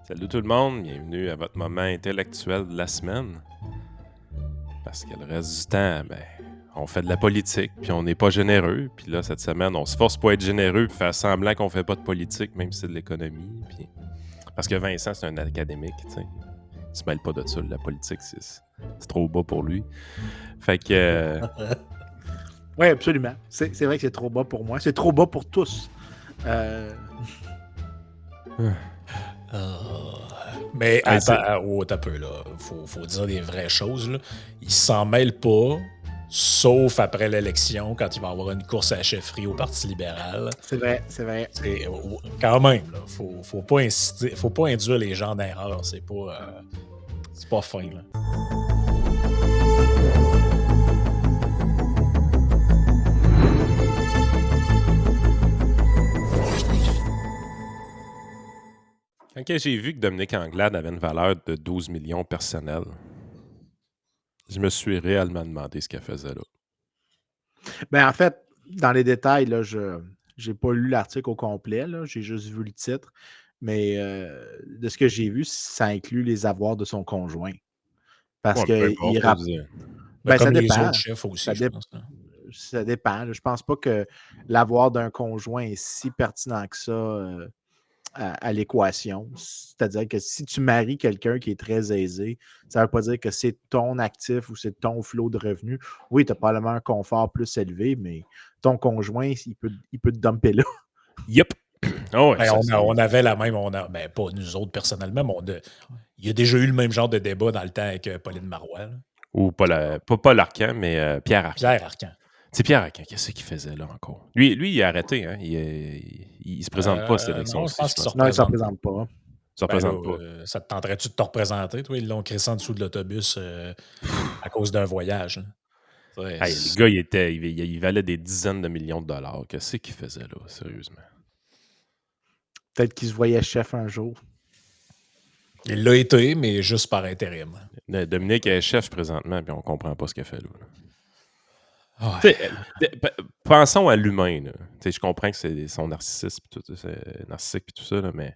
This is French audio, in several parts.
Salut tout le monde, bienvenue à votre moment intellectuel de la semaine. Parce que le reste du temps, on fait de la politique, puis on n'est pas généreux. Puis là, cette semaine, on se force pour être généreux, puis faire semblant qu'on fait pas de politique, même si c'est de l'économie. Puis... Parce que Vincent, c'est un académique, tu sais. Il se mêle pas de ça, la politique, c'est trop bas pour lui. Fait que... Oui, absolument. C'est vrai que c'est trop bas pour moi. C'est trop bas pour tous. Mais Hey, attends, t'as peu, là. Faut dire des vraies choses, là. Il s'en mêle pas, sauf après l'élection, quand il va y avoir une course à la chefferie au Parti libéral. C'est vrai, c'est vrai. Quand même, là. Faut pas inciter, faut pas induire les gens d'erreur. C'est pas fin, là. Quand j'ai vu que Dominique Anglade avait une valeur de 12 millions personnels, je me suis réellement demandé ce qu'elle faisait là. Ben, en fait, dans les détails, là, je n'ai pas lu l'article au complet. J'ai juste vu le titre. Mais de ce que j'ai vu, ça inclut les avoirs de son conjoint. Parce Ouais, peu que importe, là, je veux dire. ben, ça Comme les dépend. autres chefs aussi, Ça, je dé- pense, là. ça dépend. Là. Je pense pas que l'avoir d'un conjoint est si pertinent que ça à l'équation. C'est-à-dire que si tu maries quelqu'un qui est très aisé, ça ne veut pas dire que c'est ton actif ou c'est ton flot de revenus. Oui, tu as probablement un confort plus élevé, mais ton conjoint, il peut te dumper là. Yep. Oh, ouais, Ben, ça, on avait la même, ben, pas nous autres personnellement, mais il y a déjà eu le même genre de débat dans le temps avec Pauline Marois, là. Ou pas Paul Arcand, mais Pierre Arcand. Pierre Arcan. C'est Pierre Arcand, qu'est-ce qu'il faisait là encore? Lui, il a arrêté, hein? Il se présente pas à cette Non, je élection-ci, pense je qu'il se pense. Non, il ne s'en représente pas. présente pas. Il se Ben là, représente pas. ça te tenterait-tu de te représenter, toi? Ils l'ont crissé en dessous de l'autobus à cause d'un voyage, là. Ouais, Hey, le gars, il valait des dizaines de millions de dollars. Qu'est-ce qu'il faisait là, sérieusement? Peut-être qu'il se voyait chef un jour. il l'a été, mais juste par intérim. Dominique est chef présentement, puis on comprend pas ce qu'il fait là. Ouais. Tu sais, pensons à l'humain, là. Tu sais, je comprends que c'est son narcissisme, puis tout, c'est narcissique, puis tout ça, là, mais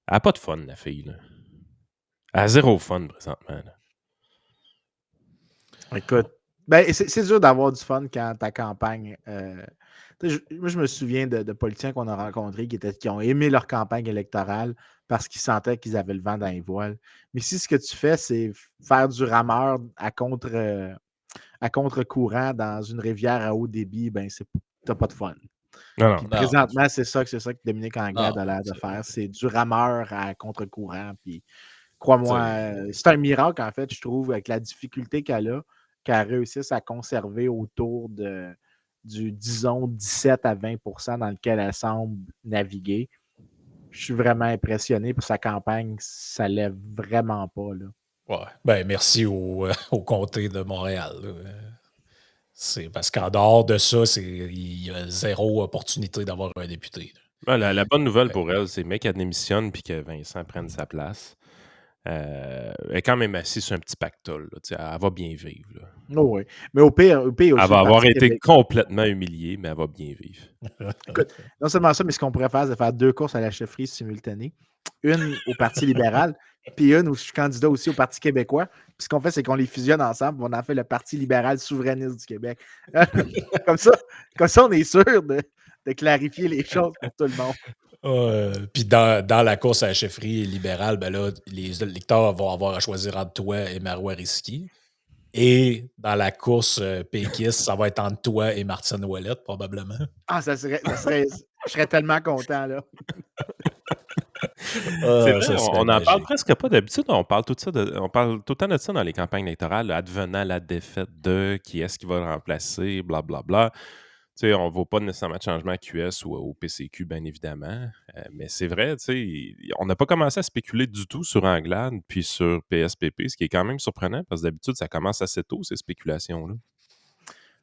elle a pas de fun, la fille, là. Elle a zéro fun présentement, là. Écoute, ben, c'est dur d'avoir du fun quand ta campagne. Moi, je me souviens de politiciens qu'on a rencontrés qui ont aimé leur campagne électorale parce qu'ils sentaient qu'ils avaient le vent dans les voiles. Mais si ce que tu fais, c'est faire du rameur à contre-courant dans une rivière à haut débit, ben t'as pas de fun. Non, Puis non. présentement, c'est ça que Dominique Anglade a Non, l'air de faire. C'est du rameur à contre-courant. Puis crois-moi, c'est un miracle, en fait, je trouve, avec la difficulté qu'elle réussisse à conserver autour du, disons, 17 à 20 dans lequel elle semble naviguer. Je suis vraiment impressionné pour sa campagne. Ça ne lève vraiment pas. Là. ouais. Ben, merci au comté de Montréal, là. C'est parce qu'en dehors de ça, il y a zéro opportunité d'avoir un député, là. La bonne nouvelle Ouais. pour elle, c'est mec, elle démissionne puis que Vincent prenne sa place. Elle est quand même assise sur un petit pactole, là, tu sais, elle va bien vivre, là. Oh oui. Mais au pire, il y a Elle aussi va le avoir Parti été québécois. complètement humiliée, mais elle va bien vivre. Écoute, non seulement ça, mais ce qu'on pourrait faire, c'est faire 2 courses à la chefferie simultanées. Une au Parti libéral, puis une où je suis candidat aussi au Parti québécois. Puis ce qu'on fait, c'est qu'on les fusionne ensemble. On en fait le Parti libéral souverainiste du Québec. comme, ça, comme ça, on est sûr de clarifier les choses pour tout le monde. Puis dans la course à la chefferie libérale, ben là, les électeurs vont avoir à choisir entre toi et Marois Risky. Et dans la course péquiste, ça va être entre toi et Martine Ouellette, probablement. Ah, je serais tellement content, là. C'est vrai, Ça serait on n'en parle magique. presque pas d'habitude. On parle on parle tout le temps de ça dans les campagnes électorales, là, advenant la défaite de qui est-ce qui va le remplacer, blablabla. Tu sais, on ne vaut pas nécessairement de changement à QS ou au PCQ, bien évidemment. Mais c'est vrai, tu sais, on n'a pas commencé à spéculer du tout sur Anglade puis sur PSPP, ce qui est quand même surprenant parce que d'habitude, ça commence assez tôt, ces spéculations-là.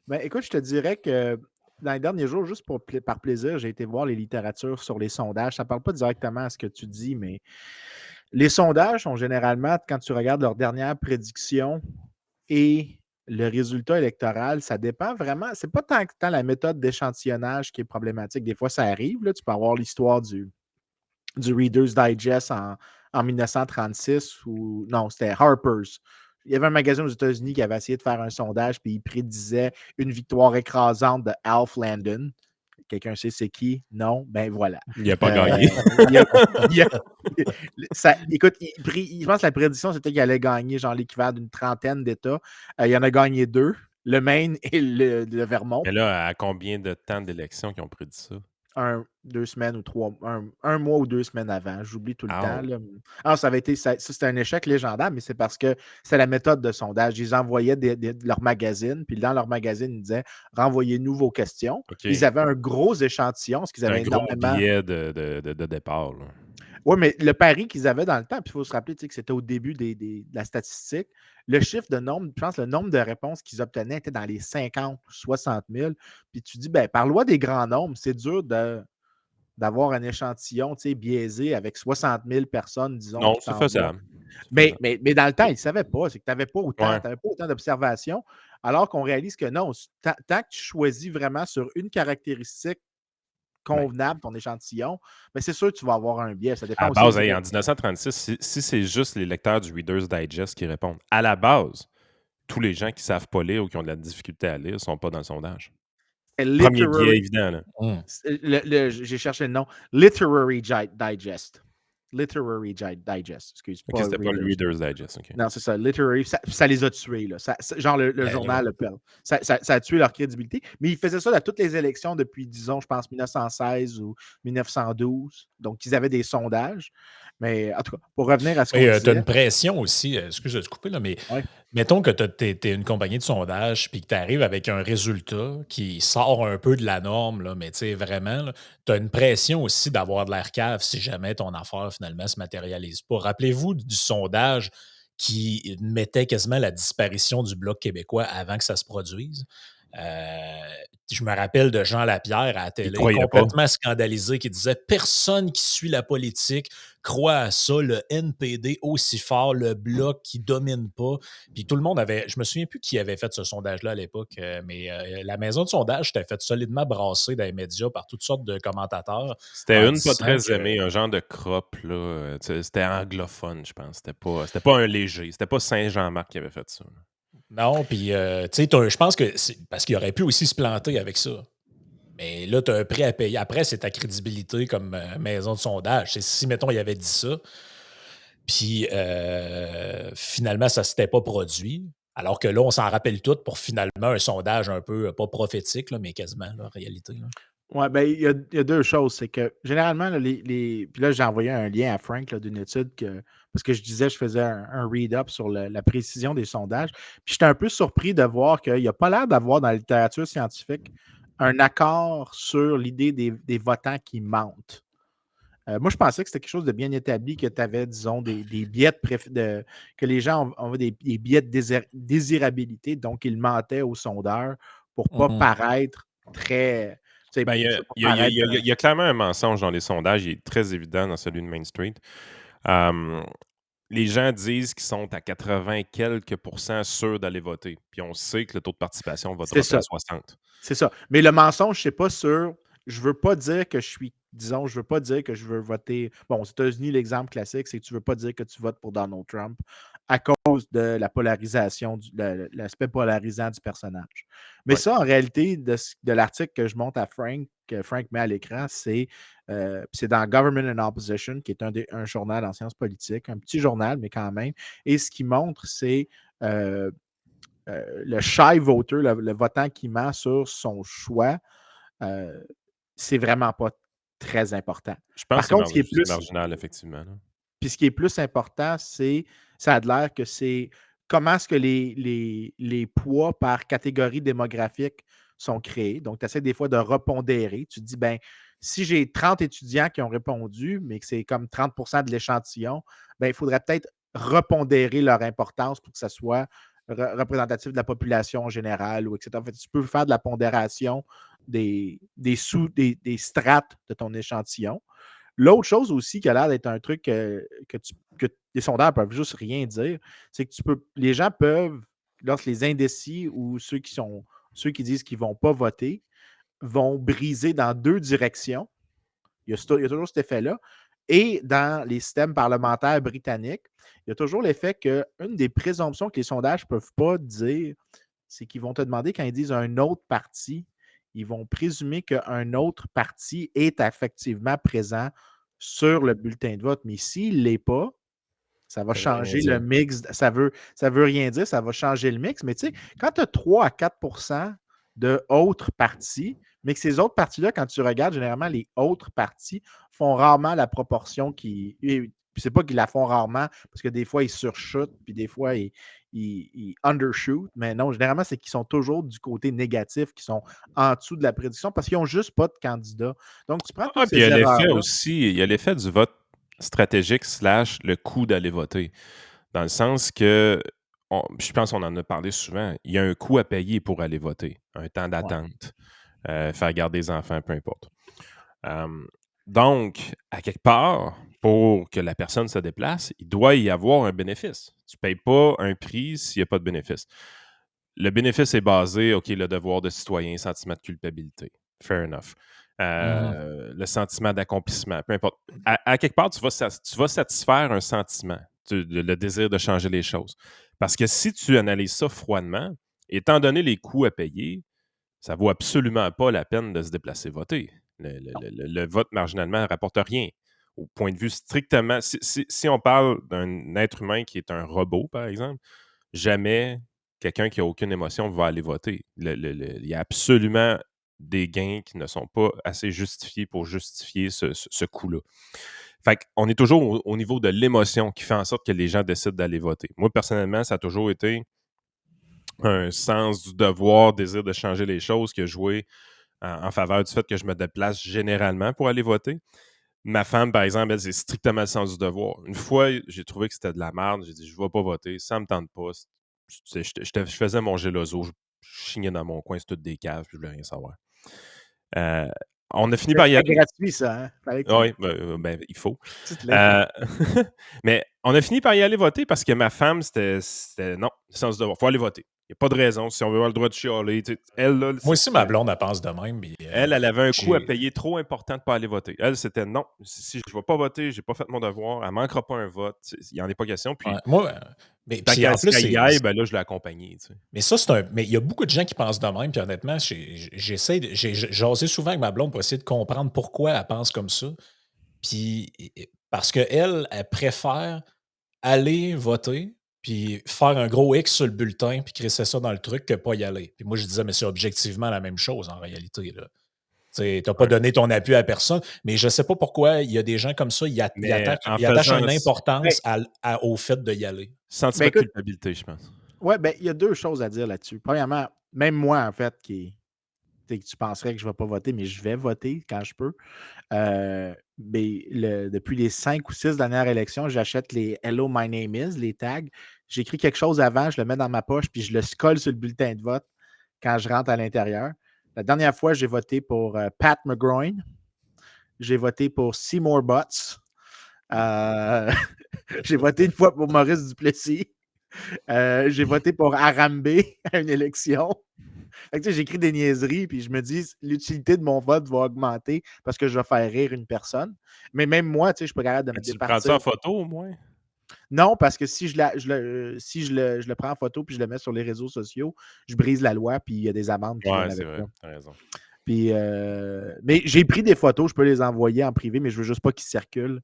Ben, écoute, je te dirais que dans les derniers jours, juste par plaisir, j'ai été voir les littératures sur les sondages. Ça ne parle pas directement à ce que tu dis, mais les sondages sont généralement, quand tu regardes leurs dernières prédictions et le résultat électoral, ça dépend vraiment. C'est pas tant la méthode d'échantillonnage qui est problématique. Des fois, ça arrive. Là, tu peux avoir l'histoire du Reader's Digest en 1936 ou non, c'était Harper's. Il y avait un magazine aux États-Unis qui avait essayé de faire un sondage, puis il prédisait une victoire écrasante de Alf Landon. Quelqu'un sait c'est qui? Non? Ben voilà. Il n'a pas Euh, gagné. il a- il a- écoute, je pense que la prédiction, c'était qu'il allait gagner genre l'équivalent d'une trentaine d'États. Il en a gagné 2, le Maine et le Vermont. Mais là, à combien de temps d'élection qu'ils ont prédit ça? 2 semaines ou 3, un mois ou 2 semaines avant. J'oublie tout le temps. Ow. Là. Alors, ça avait été, ça, c'était un échec légendaire, mais c'est parce que c'est la méthode de sondage. Ils envoyaient leur magazine, puis dans leur magazine, ils disaient renvoyez-nous vos questions. OK. Ils avaient un gros échantillon, parce qu'ils C'est un avaient gros énormément. billet de départ. Là. Oui, mais le pari qu'ils avaient dans le temps, puis il faut se rappeler que c'était au début de la statistique, le chiffre de nombre, je pense le nombre de réponses qu'ils obtenaient était dans les 50 ou 60 000. Puis tu dis, ben, par loi des grands nombres, c'est dur d'avoir un échantillon biaisé avec 60 000 personnes, disons, Non, qui c'est t'envoient. faisable. Mais dans le temps, ils ne savaient pas. C'est que tu n'avais pas Ouais. autant d'observations, alors qu'on réalise que non, tant que tu choisis vraiment sur une caractéristique convenable ton échantillon, mais c'est sûr que tu vas avoir un biais. Ça À dépend la aussi base, des en 1936, si c'est juste les lecteurs du Reader's Digest qui répondent, à la base, tous les gens qui ne savent pas lire ou qui ont de la difficulté à lire ne sont pas dans le sondage. Premier biais literary. évident. Là. J'ai cherché le nom. Literary Digest. Literary Digest. Excuse, OK, pas c'était pas le Readers. Reader's Digest. OK. Non, c'est ça. Literary, ça les a tués. Là. Genre, le Ben, journal, ça a tué leur crédibilité. Mais ils faisaient ça à toutes les élections depuis, disons, je pense, 1916 ou 1912. Donc, ils avaient des sondages. Mais en tout cas, pour revenir à ce qu'on tu as disait. une pression aussi, excuse de te couper, là, mais Ouais. mettons que tu es une compagnie de sondage puis que tu arrives avec un résultat qui sort un peu de la norme, là, mais tu sais, vraiment, tu as une pression aussi d'avoir de l'air cave si jamais ton affaire finalement se matérialise pas. Rappelez-vous du sondage qui mettait quasiment la disparition du Bloc québécois avant que ça se produise. Je me rappelle de Jean Lapierre à la Ils télé, croyaient pas. complètement scandalisé, qui disait personne qui suit la politique croit à ça, le NPD aussi fort, le Bloc qui domine pas. Puis tout le monde avait, je me souviens plus qui avait fait ce sondage-là à l'époque, mais la maison de sondage était faite solidement brasser dans les médias par toutes sortes de commentateurs. C'était en une pas disant très que- aimée, un genre de crop. Là. C'était anglophone, je pense. C'était pas un léger. C'était pas Saint-Jean-Marc qui avait fait ça. Là. Non, puis tu sais, je pense que parce qu'il aurait pu aussi se planter avec ça. Mais là, tu as un prix à payer. Après, c'est ta crédibilité comme maison de sondage. Si, mettons, il avait dit ça, puis finalement, ça ne s'était pas produit, alors que là, on s'en rappelle tout pour finalement un sondage un peu, pas prophétique, là, mais quasiment, la réalité. Là. Oui, ben, il y a deux choses. C'est que généralement, là, puis là, j'ai envoyé un lien à Frank là, d'une étude parce que je disais, je faisais un read-up sur la précision des sondages. Puis j'étais un peu surpris de voir qu'il n'y a pas l'air d'avoir dans la littérature scientifique un accord sur l'idée des votants qui mentent. Moi, je pensais que c'était quelque chose de bien établi, que tu avais, disons, des biais que les gens ont des biais de désirabilité, donc ils mentaient aux sondeurs pour ne pas paraître très. Ben, il y a clairement un mensonge dans les sondages. Il est très évident dans celui de Main Street. Les gens disent qu'ils sont à 80 quelques % sûrs d'aller voter. Puis on sait que le taux de participation va dropper à 60. C'est ça. Mais le mensonge, c'est pas sur. Je veux pas dire que je suis. Disons, je veux pas dire que je veux voter. Bon, aux États-Unis, l'exemple classique, c'est que tu veux pas dire que tu votes pour Donald Trump à cause de la polarisation, l'aspect polarisant du personnage. Mais Ouais. ça, en réalité, de l'article que je monte à Frank, que Frank met à l'écran, c'est dans Government and Opposition, qui est un journal en sciences politiques, un petit journal, mais quand même. Et ce qu'il montre, c'est le shy voter, le votant qui ment sur son choix, c'est vraiment pas très important. Je pense Par que contre, c'est marginal, effectivement. Là. puis ce qui est plus important, ça a l'air que c'est comment est-ce que les poids par catégorie démographique sont créés. Donc, tu essaies des fois de repondérer. Tu te dis, ben, si j'ai 30 étudiants qui ont répondu, mais que c'est comme 30 de l'échantillon, ben, il faudrait peut-être repondérer leur importance pour que ça soit représentatif de la population générale, ou etc. En fait, tu peux faire de la pondération des strates de ton échantillon. L'autre chose aussi qui a l'air d'être un truc que les sondeurs peuvent juste rien dire, c'est que les gens peuvent, lorsque les indécis ou ceux qui disent qu'ils ne vont pas voter, vont briser dans deux directions. Il y a toujours cet effet-là. Et dans les systèmes parlementaires britanniques, il y a toujours l'effet qu'une des présomptions que les sondages ne peuvent pas dire, c'est qu'ils vont te demander, quand ils disent un autre parti, ils vont présumer qu'un autre parti est effectivement présent sur le bulletin de vote. Mais s'il ne l'est pas, ça va Ça veut rien changer le dire. mix. Ça veut rien dire, ça va changer le mix. Mais tu sais, quand tu as 3 à 4 de autres partis, mais que ces autres partis-là, quand tu regardes, généralement, les autres partis font rarement la proportion qui. Puis c'est pas qu'ils la font rarement, parce que des fois, ils surshootent, puis des fois, ils undershoot. Mais non, généralement, c'est qu'ils sont toujours du côté négatif, qui sont en dessous de la prédiction, parce qu'ils n'ont juste pas de candidat. Donc, tu prends toutes Puis il y ces a l'effet erreurs-là. aussi, il y a l'effet du vote stratégique / le coût d'aller voter. Dans le sens que, je pense qu'on en a parlé souvent, il y a un coût à payer pour aller voter, un temps Ouais. d'attente, faire garder les enfants, peu importe. Donc, à quelque part, pour que la personne se déplace, il doit y avoir un bénéfice. Tu ne payes pas un prix s'il n'y a pas de bénéfice. Le bénéfice est basé, OK, le devoir de citoyen, sentiment de culpabilité. Fair enough. Le sentiment d'accomplissement, peu importe. À quelque part, tu vas satisfaire un sentiment, le désir de changer les choses. Parce que si tu analyses ça froidement, étant donné les coûts à payer, ça ne vaut absolument pas la peine de se déplacer voter. Le vote marginalement ne rapporte rien. Au point de vue strictement, si on parle d'un être humain qui est un robot, par exemple, jamais quelqu'un qui n'a aucune émotion va aller voter. Il y a absolument des gains qui ne sont pas assez justifiés pour justifier ce coût-là. Fait qu'on est toujours au niveau de l'émotion qui fait en sorte que les gens décident d'aller voter. Moi, personnellement, ça a toujours été un sens du devoir, désir de changer les choses qui a joué en faveur du fait que je me déplace généralement pour aller voter. Ma femme, par exemple, elle, c'est strictement le sens du devoir. Une fois, j'ai trouvé que c'était de la merde. J'ai dit, je ne vais pas voter. Ça ne me tente pas. Je faisais mon geloso. Je chignais dans mon coin. C'est toutes des caves. Je ne voulais rien savoir. On a fini par y C'était aller. gratuit, ça. Hein? Fallait que Oui, il faut. tu te lèves. Mais on a fini par y aller voter parce que ma femme, c'était non, le sens du devoir. Il faut aller voter. Il n'y a pas de raison. Si on veut avoir le droit de chialer, elle, là, Moi aussi, ma blonde, elle pense de même. Puis, elle avait un coût à payer trop important de ne pas aller voter. Elle, c'était non. Si je ne vais pas voter, je n'ai pas fait mon devoir. Elle ne manquera pas un vote. Il n'y en a pas question. Puis, moi, mais tant puis en plus, qu'elle y aille, ben là, je l'ai accompagnée. Mais ça, mais il y a beaucoup de gens qui pensent de même. Puis honnêtement, j'ai jasé souvent avec ma blonde pour essayer de comprendre pourquoi elle pense comme ça. Puis parce qu'elle, elle préfère aller voter, puis faire un gros X sur le bulletin, puis crisser ça dans le truc que pas y aller. Puis moi, je disais, mais c'est objectivement la même chose en réalité. Tu n'as pas Ouais. donné ton appui à personne, mais je ne sais pas pourquoi il y a des gens comme ça, ils Mais en attachent faisant une importance Ben, au fait d'y aller. sentiment de écoute, culpabilité, je pense. ouais, ben, il y a deux choses à dire là-dessus. Premièrement, même moi, en fait, que tu penserais que je ne vais pas voter, mais je vais voter quand je peux. Mais depuis les 5 ou 6 dernières élections, j'achète les Hello, my name is, les tags. J'écris quelque chose avant, je le mets dans ma poche, puis je le colle sur le bulletin de vote quand je rentre à l'intérieur. La dernière fois, j'ai voté pour Pat McGroin. J'ai voté pour Seymour Butts. Euh, j'ai voté une fois pour Maurice Duplessis. J'ai voté pour Arambe à une élection. Fait que, j'écris des niaiseries, puis je me dis, l'utilité de mon vote va augmenter parce que je vais faire rire une personne. Mais même moi, je suis pas capable de me Tu le prends-tu départir. en photo, au moins? Non, parce que si je le prends en photo puis je le mets sur les réseaux sociaux, je brise la loi, puis il y a des amendes qui Ouais, viennent c'est avec vrai. ça. T'as raison. Puis, mais j'ai pris des photos, je peux les envoyer en privé, mais je veux juste pas qu'ils circulent.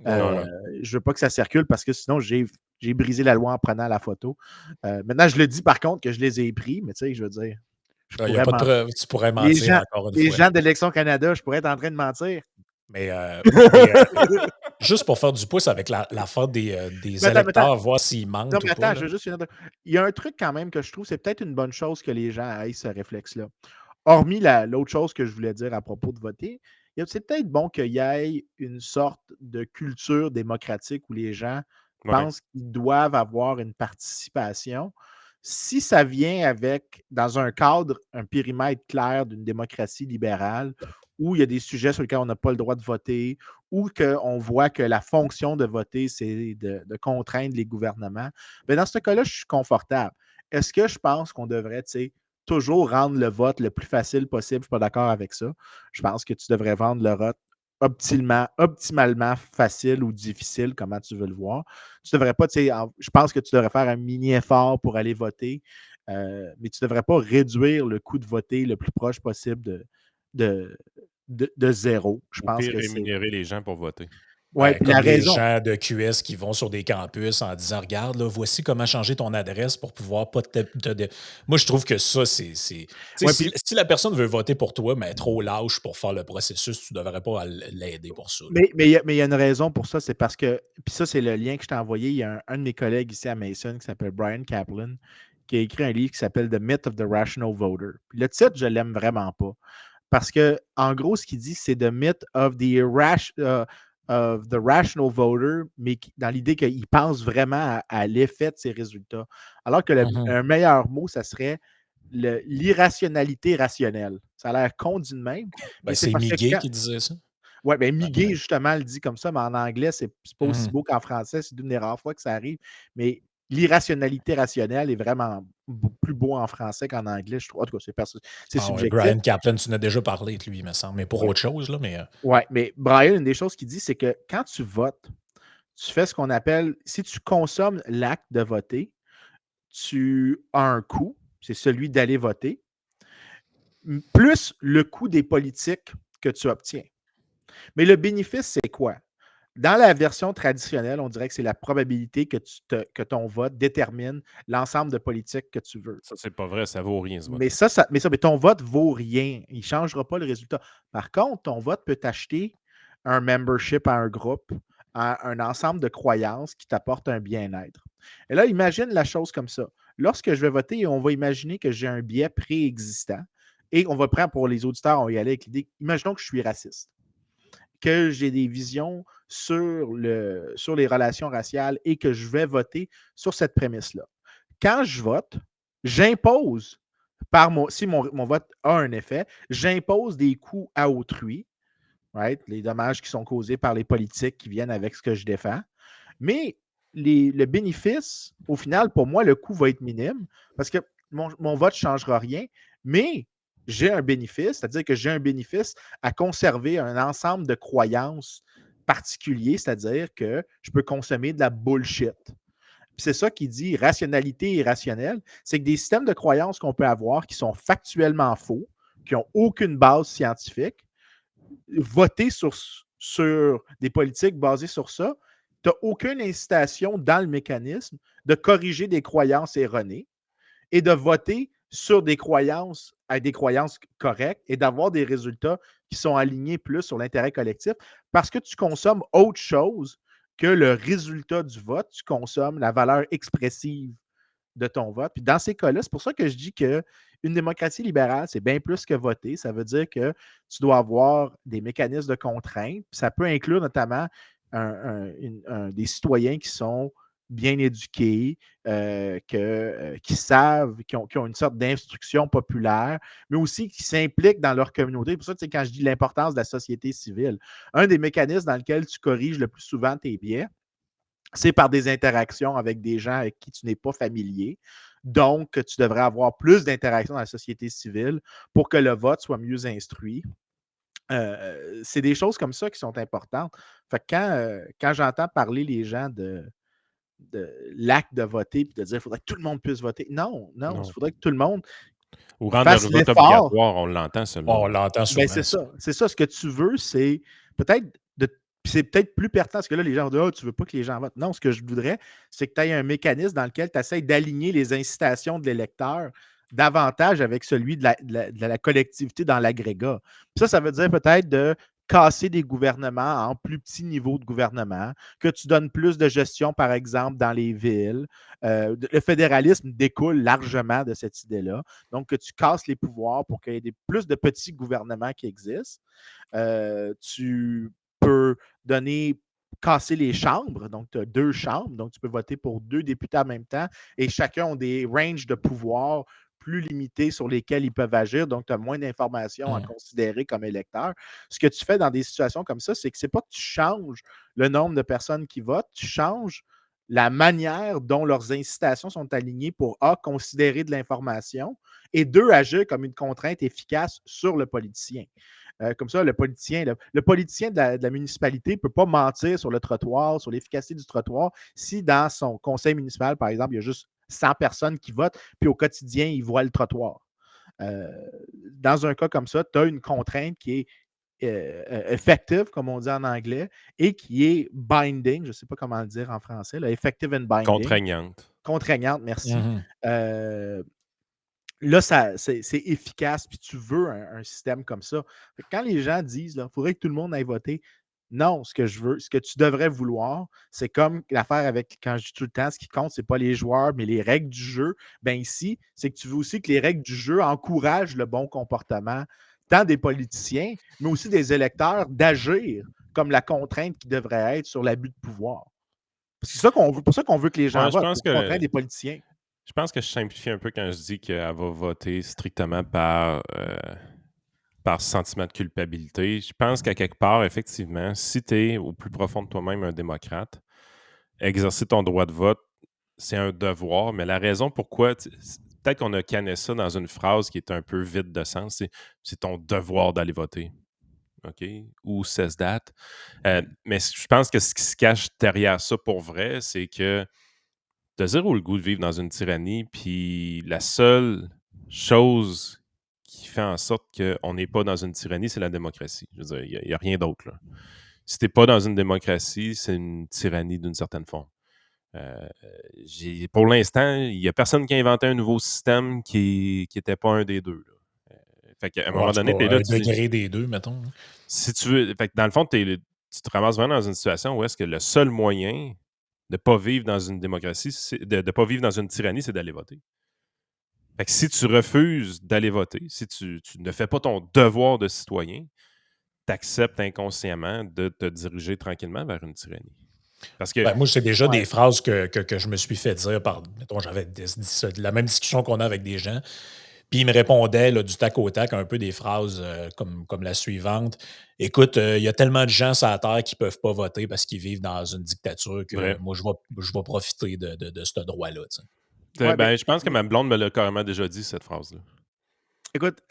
Ouais. Je veux pas que ça circule parce que sinon, j'ai brisé la loi en prenant la photo. Maintenant, je le dis par contre que je les ai pris, mais tu sais, je veux dire, je Il y a pourrais pas de mentir. preuve. Tu pourrais mentir encore une Les fois. gens d'Élections Canada, je pourrais être en train de mentir. Mais, juste pour faire du pouce avec l'affaire des Mais attends. électeurs, voir s'ils Non, mentent ou mais pas. attends, Là. je veux juste finir il y a un truc quand même que je trouve, c'est peut-être une bonne chose que les gens aient ce réflexe-là. Hormis l'autre chose que je voulais dire à propos de voter, c'est peut-être bon qu'il y ait une sorte de culture démocratique où les gens Ouais. pensent qu'ils doivent avoir une participation. Si ça vient avec, dans un cadre, un périmètre clair d'une démocratie libérale, où il y a des sujets sur lesquels on n'a pas le droit de voter, ou qu'on voit que la fonction de voter, c'est de contraindre les gouvernements, bien, dans ce cas-là, je suis confortable. Est-ce que je pense qu'on devrait, toujours rendre le vote le plus facile possible? Je ne suis pas d'accord avec ça. Je pense que tu devrais rendre le vote optimalement facile ou difficile, comment tu veux le voir. Tu devrais pas, je pense que tu devrais faire un mini effort pour aller voter, mais tu ne devrais pas réduire le coût de voter le plus proche possible de, de zéro. Je Au pense pire, que c'est. rémunérer les gens pour voter. Ouais, Ben, puis la comme les raison. gens de QS qui vont sur des campus en disant regarde, là, voici comment changer ton adresse pour pouvoir pas Moi, je trouve que ça, c'est. Tu sais, Ouais, si la personne veut voter pour toi, mais est trop lâche pour faire le processus, tu devrais pas l'aider pour ça. Là. mais il y a une raison pour ça, c'est parce que. Puis ça, c'est le lien que je t'ai envoyé. Il y a un de mes collègues ici à Mason qui s'appelle Brian Kaplan, qui a écrit un livre qui s'appelle The Myth of the Rational Voter. Puis le titre, je l'aime vraiment pas. Parce que, en gros, ce qu'il dit, c'est The Myth of the Rational Voter, mais dans l'idée qu'il pense vraiment à l'effet de ses résultats. Alors que Mhm. un meilleur mot, ça serait l'irrationalité rationnelle. Ça a l'air con dit de même, Ben, mais c'est c'est parce que Miguel quand. qui disait ça. Ouais, bien, Miguel, Ben, justement, le dit comme ça, mais en anglais, c'est pas aussi mhm. beau qu'en français. C'est une des rares fois que ça arrive. Mais l'irrationalité rationnelle est vraiment plus beau en français qu'en anglais, je trouve. En tout cas, c'est Ah ouais, subjectif. Brian Kaplan, tu n'as déjà parlé avec lui, il me semble, mais pour Ouais. autre chose, là, mais. Ouais, mais Brian, une des choses qu'il dit, c'est que quand tu votes, tu fais ce qu'on appelle, si tu consommes l'acte de voter, tu as un coût, c'est celui d'aller voter, plus le coût des politiques que tu obtiens. Mais le bénéfice, c'est quoi? Dans la version traditionnelle, on dirait que c'est la probabilité que ton vote détermine l'ensemble de politiques que tu veux. Ça, c'est pas vrai, ça vaut rien, ce Mais vote-là. mais ton vote vaut rien. Il ne changera pas le résultat. Par contre, ton vote peut t'acheter un membership à un groupe, à un ensemble de croyances qui t'apportent un bien-être. Et là, imagine la chose comme ça. Lorsque je vais voter, on va imaginer que j'ai un biais préexistant et on va prendre pour les auditeurs, on va y aller avec l'idée, imaginons que je suis raciste, que j'ai des visions sur les relations raciales et que je vais voter sur cette prémisse-là. Quand je vote, j'impose, si mon vote a un effet, j'impose des coûts à autrui, right? Les dommages qui sont causés par les politiques qui viennent avec ce que je défends. Mais le bénéfice, au final, pour moi, le coût va être minime parce que mon vote ne changera rien, mais j'ai un bénéfice, c'est-à-dire que j'ai un bénéfice à conserver un ensemble de croyances particuliers, c'est-à-dire que je peux consommer de la bullshit. Puis c'est ça qui dit rationalité irrationnelle, c'est que des systèmes de croyances qu'on peut avoir qui sont factuellement faux, qui n'ont aucune base scientifique, voter sur des politiques basées sur ça, tu n'as aucune incitation dans le mécanisme de corriger des croyances erronées et de voter sur des croyances avec des croyances correctes et d'avoir des résultats qui sont alignés plus sur l'intérêt collectif parce que tu consommes autre chose que le résultat du vote, tu consommes la valeur expressive de ton vote. Puis dans ces cas-là, c'est pour ça que je dis qu'une démocratie libérale, c'est bien plus que voter. Ça veut dire que tu dois avoir des mécanismes de contrainte. Puis ça peut inclure notamment des citoyens qui sont bien éduqués, qui savent, qui ont une sorte d'instruction populaire, mais aussi qui s'impliquent dans leur communauté. C'est pour ça, quand je dis l'importance de la société civile, un des mécanismes dans lequel tu corriges le plus souvent tes biais, c'est par des interactions avec des gens avec qui tu n'es pas familier. Donc, tu devrais avoir plus d'interactions dans la société civile pour que le vote soit mieux instruit. C'est des choses comme ça qui sont importantes. Fait que quand j'entends parler les gens de l'acte de voter puis de dire qu'il faudrait que tout le monde puisse voter, non, non, il Non. faudrait que tout le monde Ou rendre fasse le vote l'effort. obligatoire, on l'entend seulement. On l'entend Ben, souvent, c'est ça. ça. C'est ça. Ce que tu veux, c'est peut-être de. Puis c'est peut-être plus pertinent parce que là, les gens vont dire oh, tu veux pas que les gens votent. Non, ce que je voudrais, c'est que tu aies un mécanisme dans lequel tu essaies d'aligner les incitations de l'électeur davantage avec celui de la collectivité dans l'agrégat. Puis ça veut dire peut-être de casser des gouvernements en plus petits niveaux de gouvernement, que tu donnes plus de gestion, par exemple, dans les villes. Le fédéralisme découle largement de cette idée-là. Donc, que tu casses les pouvoirs pour qu'il y ait plus de petits gouvernements qui existent. Tu peux casser les chambres. Donc, tu as 2 chambres. Donc, tu peux voter pour 2 députés en même temps et chacun a des ranges de pouvoir plus limités sur lesquels ils peuvent agir. Donc, tu as moins d'informations à considérer comme électeur. Ce que tu fais dans des situations comme ça, c'est que c'est pas que tu changes le nombre de personnes qui votent, tu changes la manière dont leurs incitations sont alignées pour A, considérer de l'information et 2, agir comme une contrainte efficace sur le politicien. Comme ça, le politicien de la municipalité ne peut pas mentir sur le trottoir, sur l'efficacité du trottoir, si dans son conseil municipal, par exemple, il y a juste 100 personnes qui votent, puis au quotidien, ils voient le trottoir. Euh, dans un cas comme ça, tu as une contrainte qui est effective, comme on dit en anglais, et qui est binding, je ne sais pas comment le dire en français, là, effective and binding. Contraignante. Contraignante, merci. Là, c'est efficace, puis tu veux un système comme ça. Quand les gens disent, il faudrait que tout le monde aille voter, non, ce que tu devrais vouloir, c'est comme l'affaire avec, quand je dis tout le temps, ce qui compte, ce n'est pas les joueurs, mais les règles du jeu. Ben ici, c'est que tu veux aussi que les règles du jeu encouragent le bon comportement, tant des politiciens, mais aussi des électeurs, d'agir comme la contrainte qui devrait être sur l'abus de pouvoir. C'est ça qu'on veut, pour ça qu'on veut que les gens Ouais, votent, pour contraindre les politiciens. Je pense que je simplifie un peu quand je dis qu'elle va voter strictement par sentiment de culpabilité. Je pense qu'à quelque part, effectivement, si tu es au plus profond de toi-même un démocrate, exercer ton droit de vote, c'est un devoir, mais la raison pourquoi, peut-être qu'on a canné ça dans une phrase qui est un peu vide de sens, c'est ton devoir d'aller voter. OK? Ou cesse date. Mais je pense que ce qui se cache derrière ça pour vrai, c'est que de zéro le goût de vivre dans une tyrannie, puis la seule chose qui fait en sorte qu'on n'est pas dans une tyrannie, c'est la démocratie. Je veux dire, il n'y a rien d'autre. Là. Si tu n'es pas dans une démocratie, c'est une tyrannie d'une certaine forme. Pour l'instant, il n'y a personne qui a inventé un nouveau système qui n'était pas un des deux. Là. Fait qu'à un moment donné, tu es là. Un degré des deux, mettons. Si tu veux. Fait que dans le fond, tu te ramasses vraiment dans une situation où est-ce que le seul moyen de ne pas vivre dans une démocratie, de ne pas vivre dans une tyrannie, c'est d'aller voter. Fait que si tu refuses d'aller voter, si tu ne fais pas ton devoir de citoyen, tu acceptes inconsciemment de te diriger tranquillement vers une tyrannie. Parce que, moi, c'est déjà des phrases que je me suis fait dire par, mettons, j'avais la même discussion qu'on a avec des gens. Puis il me répondait là, du tac au tac un peu des phrases comme la suivante. Écoute, il y a tellement de gens sur la Terre qui ne peuvent pas voter parce qu'ils vivent dans une dictature que moi, je vais profiter de ce droit-là. je pense que ma blonde me l'a carrément déjà dit, cette phrase-là. Écoute,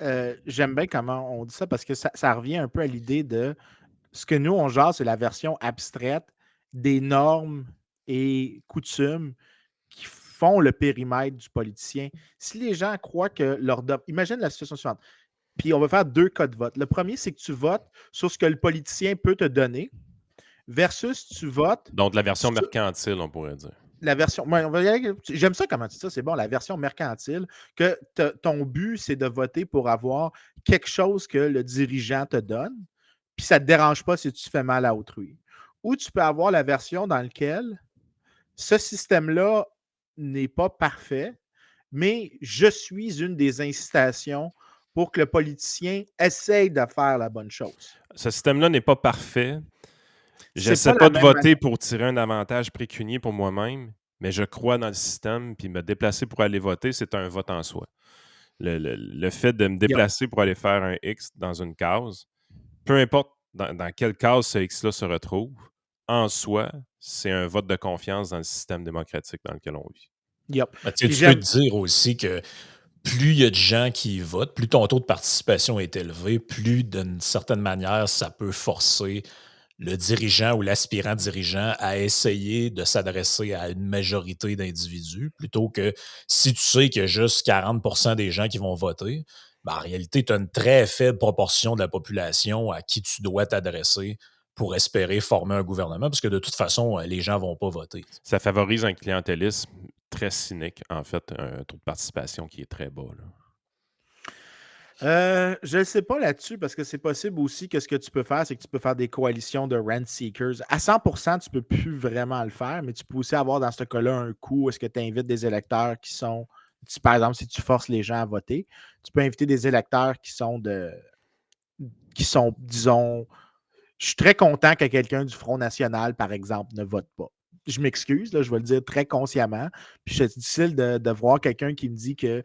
j'aime bien comment on dit ça parce que ça revient un peu à l'idée de ce que nous, on jase, c'est la version abstraite des normes et coutumes qui font le périmètre du politicien. Si les gens croient que imagine la situation suivante. Puis on va faire 2 cas de vote. Le premier, c'est que tu votes sur ce que le politicien peut te donner versus tu votes. Donc, la version mercantile, on pourrait dire. La version. J'aime ça comment tu dis ça, c'est bon, la version mercantile, que ton but, c'est de voter pour avoir quelque chose que le dirigeant te donne, puis ça ne te dérange pas si tu fais mal à autrui. Ou tu peux avoir la version dans laquelle ce système-là n'est pas parfait, mais je suis une des incitations pour que le politicien essaye de faire la bonne chose. Ce système-là n'est pas parfait. Je C'est n'essaie pas pas la de même voter pour tirer un avantage pécunier pour moi-même, mais je crois dans le système, puis me déplacer pour aller voter, c'est un vote en soi. Le fait de me déplacer pour aller faire un X dans une case, peu importe dans quelle case ce X-là se retrouve, en soi, c'est un vote de confiance dans le système démocratique dans lequel on vit. Yep. Tu peux te dire aussi que plus il y a de gens qui votent, plus ton taux de participation est élevé, plus d'une certaine manière, ça peut forcer le dirigeant ou l'aspirant dirigeant à essayer de s'adresser à une majorité d'individus, plutôt que si tu sais qu'il y a juste 40% des gens qui vont voter, en réalité, tu as une très faible proportion de la population à qui tu dois t'adresser pour espérer former un gouvernement, parce que de toute façon, les gens ne vont pas voter. Ça favorise un clientélisme très cynique, en fait, un taux de participation qui est très bas. Là. Je ne sais pas là-dessus parce que c'est possible aussi que ce que tu peux faire, c'est que tu peux faire des coalitions de rent seekers. À 100%, tu ne peux plus vraiment le faire, mais tu peux aussi avoir dans ce cas-là un coup. Est-ce que tu invites des électeurs qui sont, par exemple, si tu forces les gens à voter, tu peux inviter des électeurs qui sont, disons, je suis très content que quelqu'un du Front National, par exemple, ne vote pas. Je m'excuse, là, je vais le dire très consciemment. Puis c'est difficile de voir quelqu'un qui me dit qu'il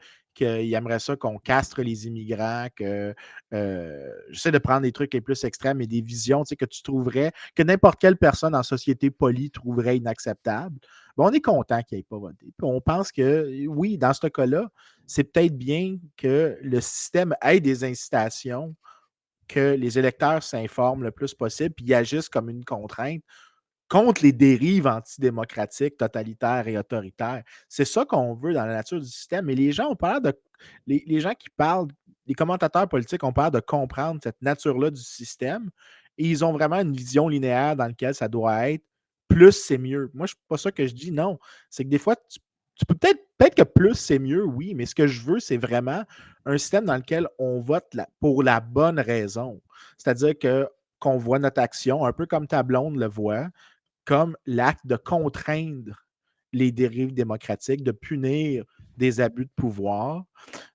aimerait ça qu'on castre les immigrants, que j'essaie de prendre des trucs les plus extrêmes et des visions que tu trouverais, que n'importe quelle personne en société polie trouverait inacceptable. Bon, on est content qu'il n'ait pas voté. Puis on pense que, oui, dans ce cas-là, c'est peut-être bien que le système ait des incitations que les électeurs s'informent le plus possible puis ils agissent comme une contrainte contre les dérives antidémocratiques, totalitaires et autoritaires. C'est ça qu'on veut dans la nature du système. Et les gens ont pas l'air de. Les gens qui parlent, les commentateurs politiques ont peur de comprendre cette nature-là du système. Et ils ont vraiment une vision linéaire dans laquelle ça doit être plus c'est mieux. Moi, c'est pas ça que je dis, non. C'est que des fois, tu peux peut-être que plus c'est mieux, oui, mais ce que je veux, c'est vraiment un système dans lequel on vote pour la bonne raison. C'est-à-dire qu'on voit notre action, un peu comme ta blonde le voit, comme l'acte de contraindre les dérives démocratiques, de punir des abus de pouvoir,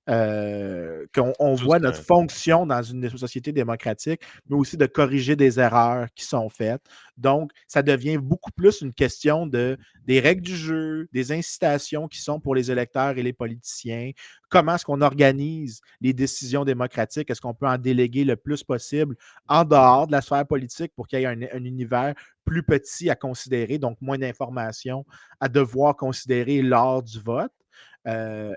qu'on voit Juste notre fonction dans une société démocratique, mais aussi de corriger des erreurs qui sont faites. Donc, ça devient beaucoup plus une question des règles du jeu, des incitations qui sont pour les électeurs et les politiciens. Comment est-ce qu'on organise les décisions démocratiques? Est-ce qu'on peut en déléguer le plus possible en dehors de la sphère politique pour qu'il y ait un univers plus petit à considérer, donc moins d'informations à devoir considérer lors du vote?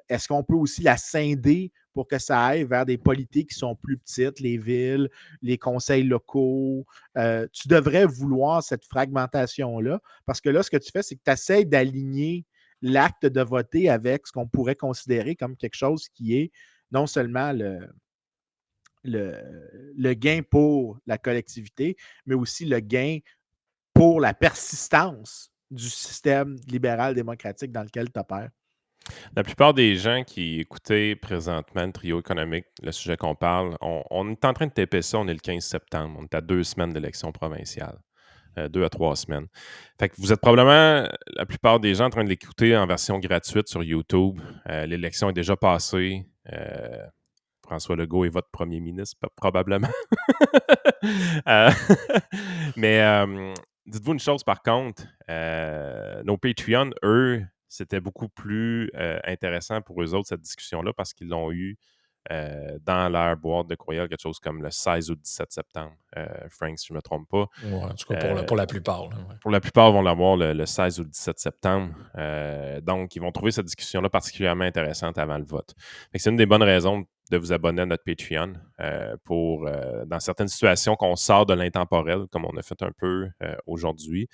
Est-ce qu'on peut aussi la scinder pour que ça aille vers des politiques qui sont plus petites, les villes, les conseils locaux? Tu devrais vouloir cette fragmentation-là parce que là, ce que tu fais, c'est que tu essaies d'aligner l'acte de voter avec ce qu'on pourrait considérer comme quelque chose qui est non seulement le gain pour la collectivité, mais aussi le gain pour la persistance du système libéral démocratique dans lequel tu opères. La plupart des gens qui écoutaient présentement le trio économique, le sujet qu'on parle, on est en train de taper ça, on est le 15 septembre, on est à 2 semaines d'élection provinciale, 2 à 3 semaines. Fait que vous êtes probablement, la plupart des gens, en train de l'écouter en version gratuite sur YouTube. L'élection est déjà passée. François Legault est votre premier ministre, probablement. Euh, mais dites-vous une chose, par contre, nos Patreons, eux, c'était beaucoup plus intéressant pour eux autres, cette discussion-là, parce qu'ils l'ont eu dans leur boîte de courriel, quelque chose comme le 16 ou le 17 septembre. Frank, si je ne me trompe pas. Ouais, en tout cas, pour la plupart. Là, ouais. Pour la plupart, ils vont l'avoir le 16 ou le 17 septembre. Donc, ils vont trouver cette discussion-là particulièrement intéressante avant le vote. C'est une des bonnes raisons de vous abonner à notre Patreon pour, dans certaines situations, qu'on sort de l'intemporel, comme on a fait un peu aujourd'hui.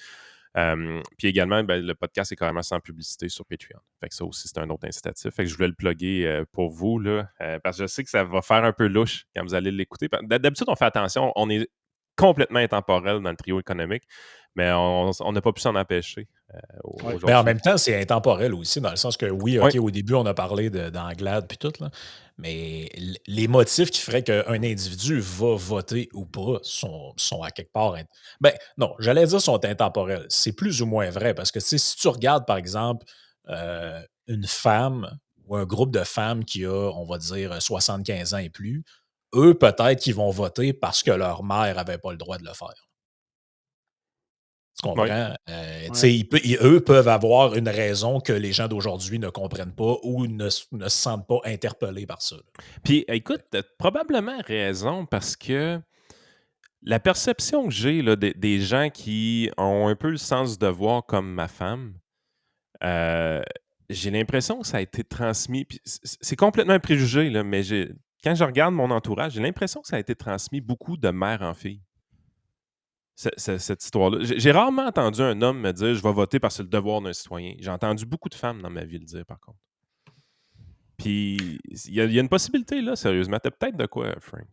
Puis également, le podcast est carrément sans publicité sur Patreon. Fait que ça aussi, c'est un autre incitatif. Fait que je voulais le plugger pour vous, là, parce que je sais que ça va faire un peu louche quand vous allez l'écouter. D'habitude, on fait attention. On est complètement intemporel dans le trio économique, mais on n'a pas pu s'en empêcher aujourd'hui. Mais en même temps, c'est intemporel aussi, dans le sens que oui, OK, Oui. au début, on a parlé d'Anglade puis tout, là, mais les motifs qui feraient qu'un individu va voter ou pas sont à quelque part. Ben, non, j'allais dire sont intemporels. C'est plus ou moins vrai parce que si tu regardes, par exemple, une femme ou un groupe de femmes qui a, on va dire, 75 ans et plus, eux, peut-être qu'ils vont voter parce que leur mère n'avait pas le droit de le faire. Tu Oui. comprends? Ouais. Eux peuvent avoir une raison que les gens d'aujourd'hui ne comprennent pas ou ne se sentent pas interpellés par ça. Puis écoute, tu as probablement raison parce que la perception que j'ai là, des gens qui ont un peu le sens du devoir comme ma femme, euh, j'ai l'impression que ça a été transmis. Puis c'est complètement un préjugé, là, mais quand je regarde mon entourage, j'ai l'impression que ça a été transmis beaucoup de mère en fille. Cette histoire-là. J'ai rarement entendu un homme me dire je vais voter parce que c'est le devoir d'un citoyen. J'ai entendu beaucoup de femmes dans ma vie le dire, par contre. Puis il y a une possibilité, là, sérieusement. T'as peut-être de quoi, Frank.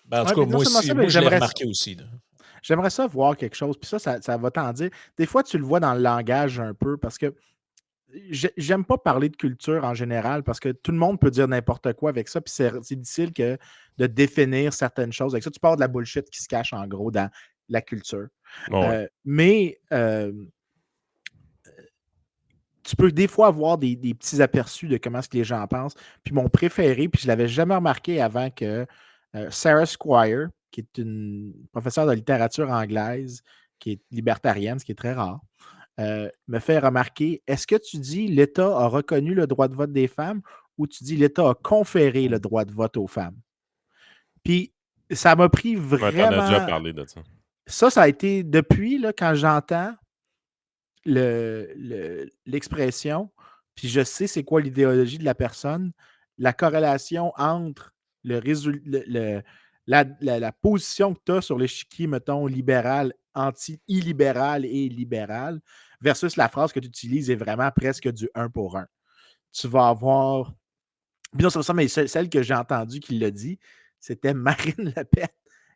Ben, en Ouais, tout cas, puis non moi seulement aussi, ça, mais moi je l'ai remarqué aussi. Là. j'aimerais ça voir quelque chose. Puis ça va t'en dire. Des fois, tu le vois dans le langage un peu parce que j'aime pas parler de culture en général parce que tout le monde peut dire n'importe quoi avec ça. Puis c'est difficile de définir certaines choses avec ça. Tu parles de la bullshit qui se cache en gros dans la culture. Ouais. Mais tu peux des fois avoir des petits aperçus de comment est-ce que les gens pensent. Puis mon préféré, puis je ne l'avais jamais remarqué avant que Sarah Squire, qui est une professeure de littérature anglaise, qui est libertarienne, ce qui est très rare, me fait remarquer, est-ce que tu dis l'État a reconnu le droit de vote des femmes ou tu dis l'État a conféré le droit de vote aux femmes? Puis ça m'a pris Ouais, t'en as déjà vraiment... parlé de ça. Ça a été depuis, là, quand j'entends l'expression, puis je sais c'est quoi l'idéologie de la personne, la corrélation entre la position que tu as sur l'échiquier, mettons, libéral, illibéral et libéral, versus la phrase que tu utilises est vraiment presque du un pour un. Tu vas avoir. Puis non, c'est ça, mais celle que j'ai entendue qui l'a dit, c'était Marine Le Pen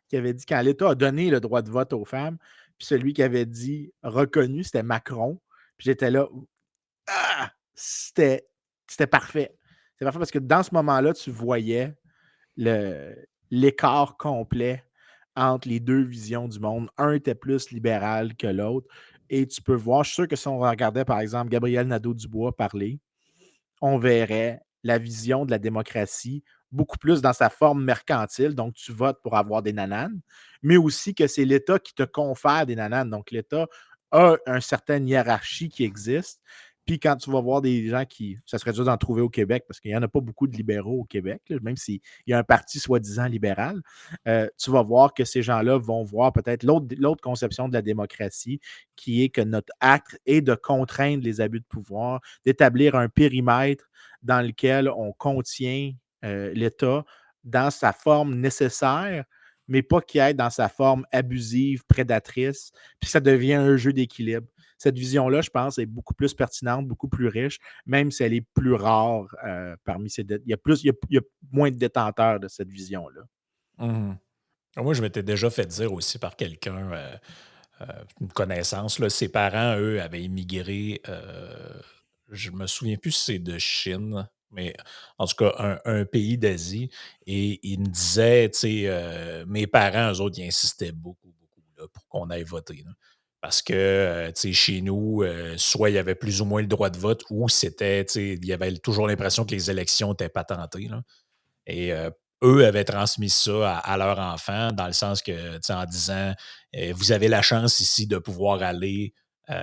qui avait dit quand l'État a donné le droit de vote aux femmes, puis celui qui avait dit reconnu, c'était Macron. Puis j'étais là, ah! C'était parfait. C'était parfait parce que dans ce moment-là, tu voyais l'écart complet entre les deux visions du monde. Un était plus libéral que l'autre. Et tu peux voir, je suis sûr que si on regardait, par exemple, Gabriel Nadeau-Dubois parler, on verrait la vision de la démocratie beaucoup plus dans sa forme mercantile. Donc, tu votes pour avoir des nananes, mais aussi que c'est l'État qui te confère des nananes. Donc, l'État a une certaine hiérarchie qui existe. Puis quand tu vas voir des gens ça serait dur d'en trouver au Québec parce qu'il n'y en a pas beaucoup de libéraux au Québec, là, même s'il y a un parti soi-disant libéral, tu vas voir que ces gens-là vont voir peut-être l'autre conception de la démocratie qui est que notre acte est de contraindre les abus de pouvoir, d'établir un périmètre dans lequel on contient l'État dans sa forme nécessaire, mais pas qu'il aille dans sa forme abusive, prédatrice, puis ça devient un jeu d'équilibre. Cette vision-là, je pense, est beaucoup plus pertinente, beaucoup plus riche, même si elle est plus rare parmi ces... Il y a moins de détenteurs de cette vision-là. Mhm. Moi, je m'étais déjà fait dire aussi par quelqu'un, une connaissance, là, ses parents, eux, avaient immigré, je me souviens plus si c'est de Chine, mais en tout cas, un pays d'Asie. Et il me disait, tu sais, mes parents, eux autres, ils insistaient beaucoup, beaucoup là, pour qu'on aille voter, là. Parce que, tu sais, chez nous, soit il y avait plus ou moins le droit de vote, ou c'était, tu sais, il y avait toujours l'impression que les élections étaient patentées, là. Et eux avaient transmis ça à leur enfant, dans le sens que, tu sais, en disant, vous avez la chance ici de pouvoir aller, tu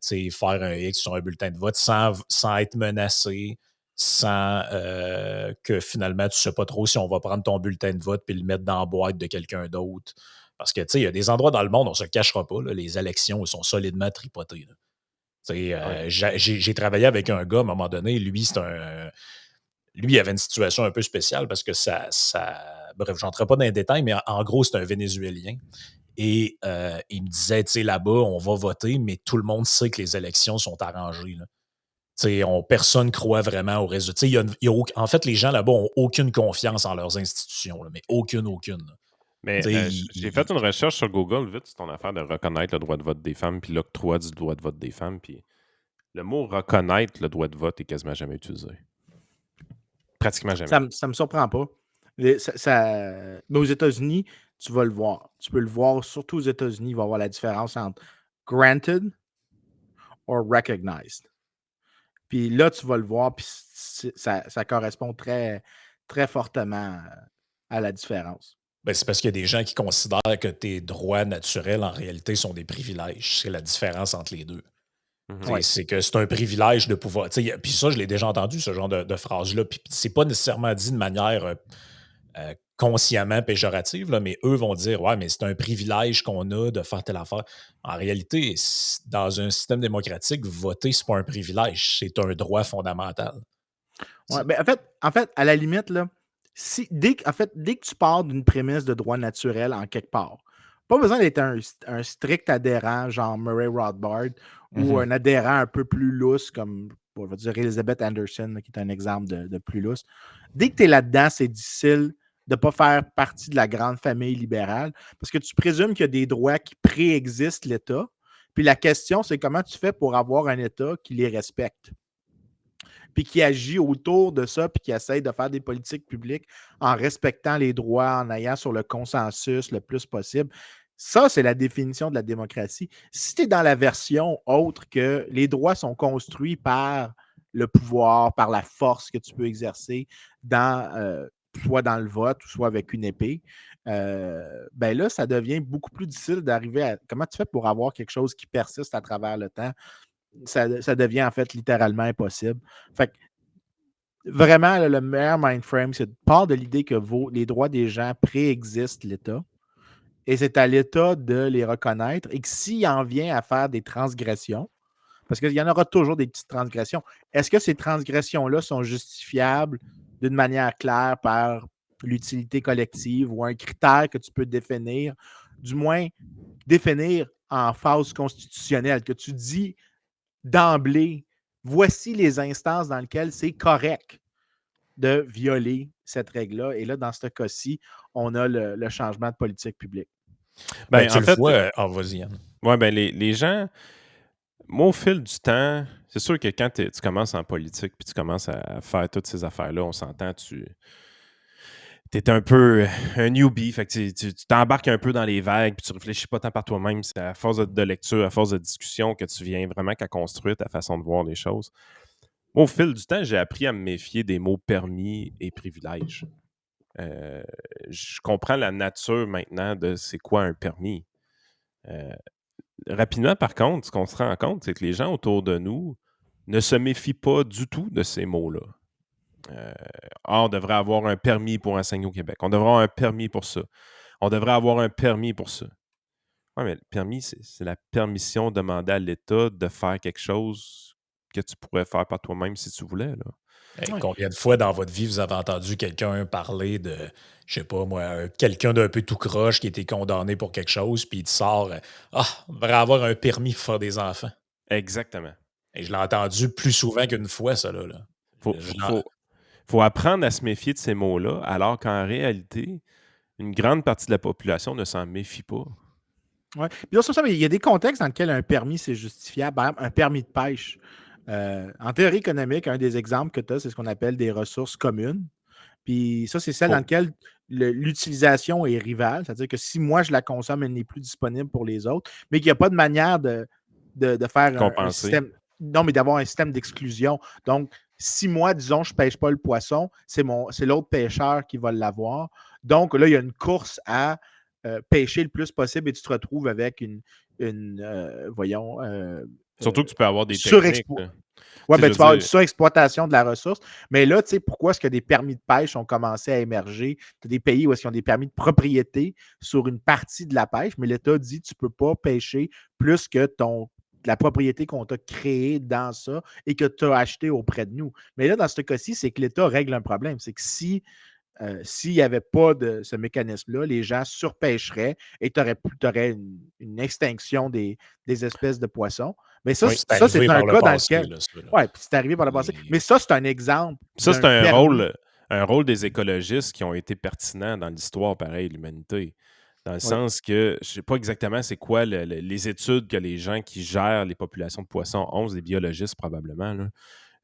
sais, faire un X sur un bulletin de vote sans être menacé, sans que finalement, tu ne sais pas trop si on va prendre ton bulletin de vote puis le mettre dans la boîte de quelqu'un d'autre. Parce que, tu sais, il y a des endroits dans le monde, on ne se le cachera pas, là, les élections, ils sont solidement tripotées, là. Tu sais, Ouais. j'ai travaillé avec un gars à un moment donné, lui, il avait une situation un peu spéciale parce que bref, je n'entrerai pas dans les détails, mais en gros, c'est un Vénézuélien. Et il me disait, tu sais, là-bas, on va voter, mais tout le monde sait que les élections sont arrangées, là. Tu sais, personne croit vraiment au résultat. Tu sais, en fait, les gens là-bas n'ont aucune confiance en leurs institutions, là, mais aucune, aucune, là. Mais Tu sais, j'ai fait une recherche sur Google, vite, sur ton affaire de reconnaître le droit de vote des femmes puis l'octroi du droit de vote des femmes. Puis le mot reconnaître le droit de vote est quasiment jamais utilisé. Pratiquement jamais. Ça me surprend pas. Mais aux États-Unis, tu vas le voir. Tu peux le voir, surtout aux États-Unis, il va y avoir la différence entre granted or recognized. Puis là, tu vas le voir, puis ça correspond très, très fortement à la différence. Ben, c'est parce qu'il y a des gens qui considèrent que tes droits naturels, en réalité, sont des privilèges. C'est la différence entre les deux. Mhm. Oui. C'est que c'est un privilège de pouvoir. Puis ça, je l'ai déjà entendu, ce genre de phrase-là. Puis c'est pas nécessairement dit de manière consciemment péjorative, là, mais eux vont dire ouais, mais c'est un privilège qu'on a de faire telle affaire. En réalité, dans un système démocratique, voter, c'est pas un privilège, c'est un droit fondamental. Ouais, ben, en fait, à la limite, là, dès que tu pars d'une prémisse de droit naturel en quelque part, pas besoin d'être un strict adhérent, genre Murray Rothbard, ou un adhérent un peu plus lousse, comme on va dire Elizabeth Anderson, là, qui est un exemple de plus lousse. Dès que tu es là-dedans, c'est difficile de ne pas faire partie de la grande famille libérale, parce que tu présumes qu'il y a des droits qui préexistent l'État. Puis la question, c'est comment tu fais pour avoir un État qui les respecte puis qui agit autour de ça, puis qui essaye de faire des politiques publiques en respectant les droits, en ayant sur le consensus le plus possible. Ça, c'est la définition de la démocratie. Si tu es dans la version autre que les droits sont construits par le pouvoir, par la force que tu peux exercer soit dans le vote ou soit avec une épée, ben là, ça devient beaucoup plus difficile d'arriver à comment tu fais pour avoir quelque chose qui persiste à travers le temps. Ça devient en fait littéralement impossible. Fait que vraiment, là, le meilleur mind frame, c'est de part de l'idée que les droits des gens préexistent l'État et c'est à l'État de les reconnaître et que s'il en vient à faire des transgressions, parce qu'il y en aura toujours des petites transgressions, est-ce que ces transgressions-là sont justifiables d'une manière claire par l'utilité collective ou un critère que tu peux définir, du moins définir en phase constitutionnelle, que tu dis d'emblée, voici les instances dans lesquelles c'est correct de violer cette règle-là. Et là, dans ce cas-ci, on a le changement de politique publique. Ben, tu En le fait, vois. Ah, vas-y, Yann. ouais, ben les gens, moi, au fil du temps, c'est sûr que quand tu commences en politique puis tu commences à faire toutes ces affaires-là, on s'entend, tu es un peu un newbie, fait que tu t'embarques un peu dans les vagues puis tu réfléchis pas tant par toi-même. C'est à force de lecture, à force de discussion que tu viens vraiment qu'à construire ta façon de voir les choses. Moi, au fil du temps, j'ai appris à me méfier des mots permis et privilèges. Je comprends la nature maintenant de c'est quoi un permis. Rapidement, par contre, ce qu'on se rend compte, c'est que les gens autour de nous ne se méfient pas du tout de ces mots-là. On devrait avoir un permis pour enseigner au Québec. On devrait avoir un permis pour ça. On devrait avoir un permis pour ça. Oui, mais le permis, c'est la permission demandée à l'État de faire quelque chose que tu pourrais faire par toi-même si tu voulais. Là. Hey, Ouais. combien de fois dans votre vie vous avez entendu quelqu'un parler de, je sais pas moi, quelqu'un d'un peu tout croche qui a été condamné pour quelque chose, puis il te sort Ah, on devrait avoir un permis pour faire des enfants. Exactement. Et je l'ai entendu plus souvent qu'une fois, ça là. Faut, Je faut, l'en- faut- faut apprendre à se méfier de ces mots-là, alors qu'en réalité, une grande partie de la population ne s'en méfie pas. Ouais. Puis là, sur ça, il y a des contextes dans lesquels un permis, c'est justifiable. Par exemple, un permis de pêche. En théorie économique, un des exemples que tu as, c'est ce qu'on appelle des ressources communes. Puis ça, c'est celle dans Faut laquelle l'utilisation est rivale. C'est-à-dire que si moi, je la consomme, elle n'est plus disponible pour les autres, mais qu'il n'y a pas de manière de faire un compenser. système. Non, mais d'avoir un système d'exclusion. Donc, si moi, disons, je ne pêche pas le poisson, c'est l'autre pêcheur qui va l'avoir. Donc, là, il y a une course à pêcher le plus possible et tu te retrouves avec voyons, Surtout que tu peux avoir des techniques. surexploitation. Là. Oui, Tu sais, ben, je tu vas veux avoir une dire, surexploitation de la ressource. Mais là, tu sais, pourquoi est-ce que des permis de pêche ont commencé à émerger? Tu as des pays où est-ce qu'ils ont des permis de propriété sur une partie de la pêche, mais l'État dit que tu ne peux pas pêcher plus que la propriété qu'on t'a créée dans ça et que tu as acheté auprès de nous. Mais là, dans ce cas-ci, c'est que l'État règle un problème. C'est que s'il n'y avait pas de ce mécanisme-là, les gens surpêcheraient et tu aurais une extinction des espèces de poissons. Mais ça, oui. C'est c'est arrivé un par le cas dans passé, lequel. là, ça, là. Oui, puis c'est arrivé par le passé. Mais Et- ça, c'est un exemple Ça, c'est d'un permis. un rôle des écologistes qui ont été pertinents dans l'histoire, pareil, de l'humanité. Dans le Oui. sens que je ne sais pas exactement c'est quoi les études que les gens qui gèrent les populations de poissons ont, c'est des biologistes probablement, là,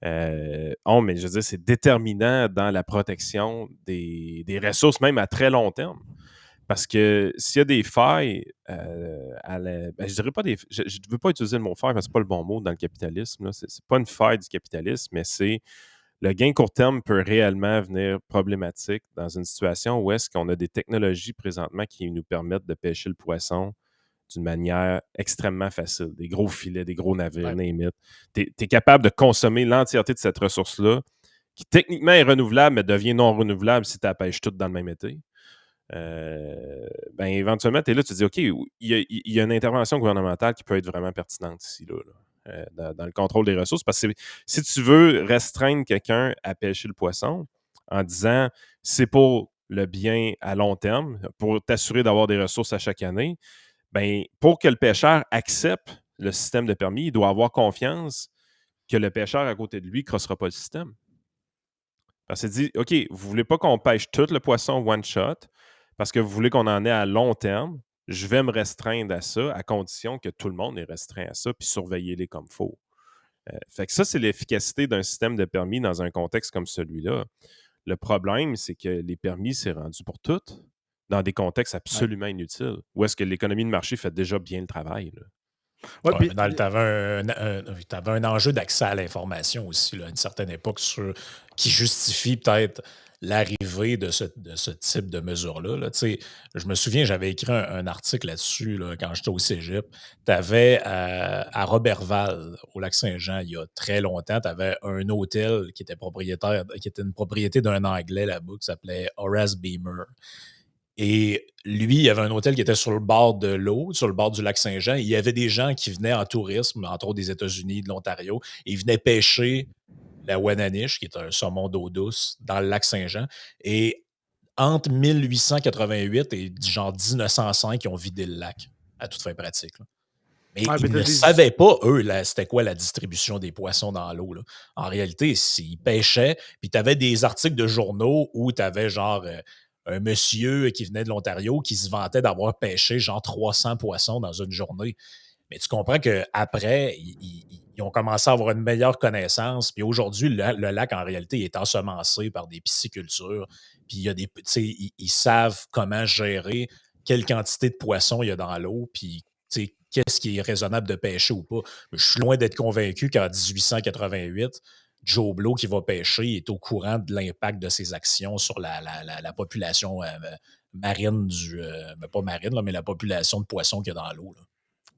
mais je veux dire, c'est déterminant dans la protection des ressources, même à très long terme. Parce que s'il y a des failles, je dirais pas des. Je ne veux pas utiliser le mot faille parce que ce n'est pas le bon mot dans le capitalisme. Ce n'est pas une faille du capitalisme, mais c'est le gain court terme peut réellement venir problématique dans une situation où est-ce qu'on a des technologies présentement qui nous permettent de pêcher le poisson d'une manière extrêmement facile. Des gros filets, des gros navires, Ouais. name it. Tu es capable de consommer l'entièreté de cette ressource-là, qui techniquement est renouvelable, mais devient non renouvelable si tu la pêches toute dans le même été. Éventuellement, tu es là, tu te dis, OK, il y a une intervention gouvernementale qui peut être vraiment pertinente ici, dans le contrôle des ressources. Parce que si tu veux restreindre quelqu'un à pêcher le poisson en disant c'est pour le bien à long terme, pour t'assurer d'avoir des ressources à chaque année, pour que le pêcheur accepte le système de permis, il doit avoir confiance que le pêcheur à côté de lui ne crossera pas le système. Parce qu'il dit, OK, vous ne voulez pas qu'on pêche tout le poisson one shot parce que vous voulez qu'on en ait à long terme. Je vais me restreindre à ça à condition que tout le monde est restreint à ça puis surveillez-les comme il faut. Fait que ça, c'est l'efficacité d'un système de permis dans un contexte comme celui-là. Le problème, c'est que les permis, c'est rendu pour toutes dans des contextes Ouais. absolument inutiles où est-ce que l'économie de marché fait déjà bien le travail. Là. Ouais, Ouais, puis, mais t'avais un enjeu d'accès à l'information aussi, là, à une certaine époque, qui justifie peut-être l'arrivée de ce type de mesures-là. Là. Tu sais, je me souviens, j'avais écrit un article là-dessus là, quand j'étais au cégep. Tu avais à Roberval, au Lac-Saint-Jean, il y a très longtemps, tu avais un hôtel qui était une propriété d'un Anglais là-bas qui s'appelait Horace Beamer. Et lui, il y avait un hôtel qui était sur le bord de l'eau, sur le bord du lac Saint-Jean. Il y avait des gens qui venaient en tourisme, entre autres des États-Unis, de l'Ontario, et ils venaient pêcher la Wananiche, qui est un saumon d'eau douce, dans le lac Saint-Jean. Et entre 1888 et genre 1905, ils ont vidé le lac, à toute fin pratique. Là. Mais Ouais, ils t'as ne savaient pas, eux, c'était quoi la distribution des poissons dans l'eau. Là. En réalité, s'ils pêchaient, puis tu avais des articles de journaux où tu avais genre un monsieur qui venait de l'Ontario qui se vantait d'avoir pêché genre 300 poissons dans une journée. Mais tu comprends qu'après, ils ont commencé à avoir une meilleure connaissance. Puis aujourd'hui, le lac, en réalité, il est ensemencé par des piscicultures. Puis il y a des, tu sais, ils savent comment gérer quelle quantité de poissons il y a dans l'eau. Puis tu sais, qu'est-ce qui est raisonnable de pêcher ou pas. Mais je suis loin d'être convaincu qu'en 1888, Joe Blow qui va pêcher est au courant de l'impact de ses actions sur la population marine pas marine, là, mais la population de poissons qu'il y a dans l'eau.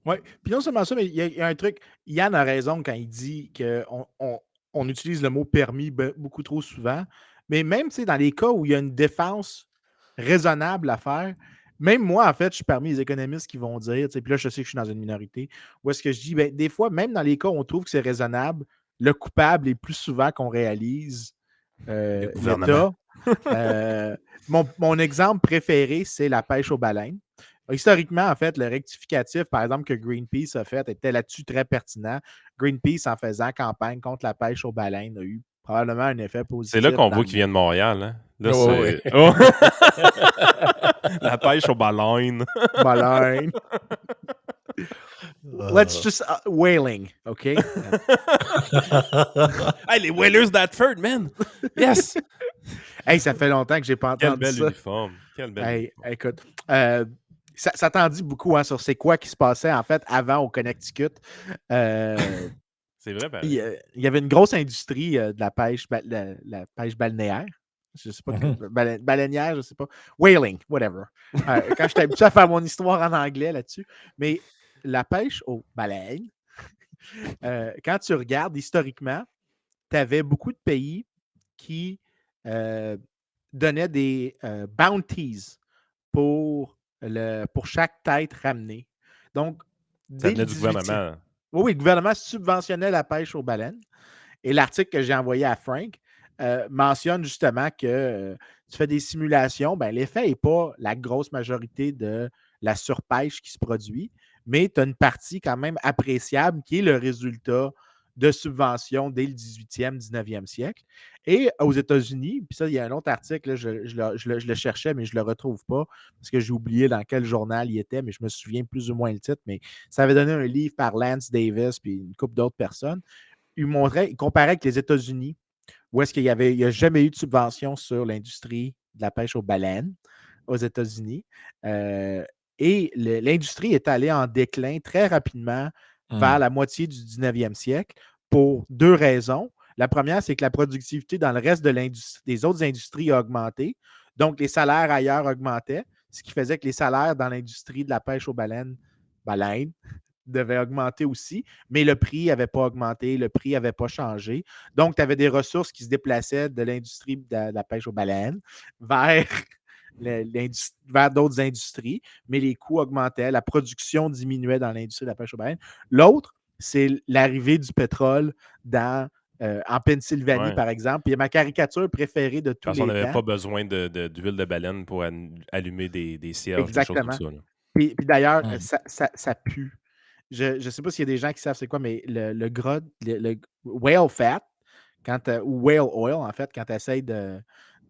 Oui, puis non seulement ça, mais il y a un truc. Yann a raison quand il dit qu'on utilise le mot permis beaucoup trop souvent. Mais même dans les cas où il y a une défense raisonnable à faire, même moi, en fait, je suis parmi les économistes qui vont dire, puis là, je sais que je suis dans une minorité, où est-ce que je dis, ben, des fois, même dans les cas où on trouve que c'est raisonnable, le coupable est plus souvent qu'on réalise Le gouvernement. l'État. Mon exemple préféré, c'est la pêche aux baleines. Historiquement, en fait, le rectificatif, par exemple, que Greenpeace a fait était là-dessus très pertinent. Greenpeace, en faisant campagne contre la pêche aux baleines, a eu probablement un effet positif. C'est là qu'on dans voit le qu'il vient de monde. Montréal. Hein? Là, Oh, c'est... Oh! La pêche aux baleines. Baleine. Let's just whaling, OK? Hey, les Whalers d'Atford, man! Yes! Hey, ça fait longtemps que j'ai pas Quel entendu bel ça. uniforme. Quel bel Hey, uniforme. écoute, ça t'en dit beaucoup sur c'est quoi qui se passait en fait avant au Connecticut. C'est vrai, Il pareil. y avait une grosse industrie de la pêche, la pêche balnéaire. Je sais pas, baleinière, je sais pas. Whaling, whatever. Quand j'étais habitué à faire mon histoire en anglais là-dessus. Mais la pêche aux baleines, quand tu regardes historiquement, tu avais beaucoup de pays qui donnaient des bounties pour chaque tête ramenée. Donc, Ça dès le venait du 18e. gouvernement. Oui, le gouvernement subventionnait la pêche aux baleines. Et l'article que j'ai envoyé à Frank mentionne justement que tu fais des simulations. Ben, l'effet n'est pas la grosse majorité de la surpêche qui se produit, mais tu as une partie quand même appréciable qui est le résultat de subventions dès le 18e, 19e siècle. Et aux États-Unis, puis ça, il y a un autre article, là, je le cherchais, mais je ne le retrouve pas parce que j'ai oublié dans quel journal il était, mais je me souviens plus ou moins le titre. Mais ça avait donné un livre par Lance Davis puis une couple d'autres personnes. Il comparait avec les États-Unis, où est-ce qu'il n'y a jamais eu de subvention sur l'industrie de la pêche aux baleines aux États-Unis. Et l'industrie est allée en déclin très rapidement vers la moitié du 19e siècle pour deux raisons. La première, c'est que la productivité dans le reste des autres industries a augmenté. Donc, les salaires ailleurs augmentaient, ce qui faisait que les salaires dans l'industrie de la pêche aux baleines devait augmenter aussi, mais le prix n'avait pas augmenté, le prix n'avait pas changé. Donc, tu avais des ressources qui se déplaçaient de l'industrie de la pêche aux baleines vers, vers d'autres industries, mais les coûts augmentaient, la production diminuait dans l'industrie de la pêche aux baleines. L'autre, c'est l'arrivée du pétrole en Pennsylvanie, Ouais. par exemple. Puis, ma caricature préférée de tous Parce qu'on les n'avait temps. pas besoin d'huile de baleine pour allumer des cierges, des choses comme Exactement. ça. Là. Puis d'ailleurs, ça pue. Je ne sais pas s'il y a des gens qui savent c'est quoi, mais le gras, le whale fat, ou whale oil, en fait, quand tu essaies de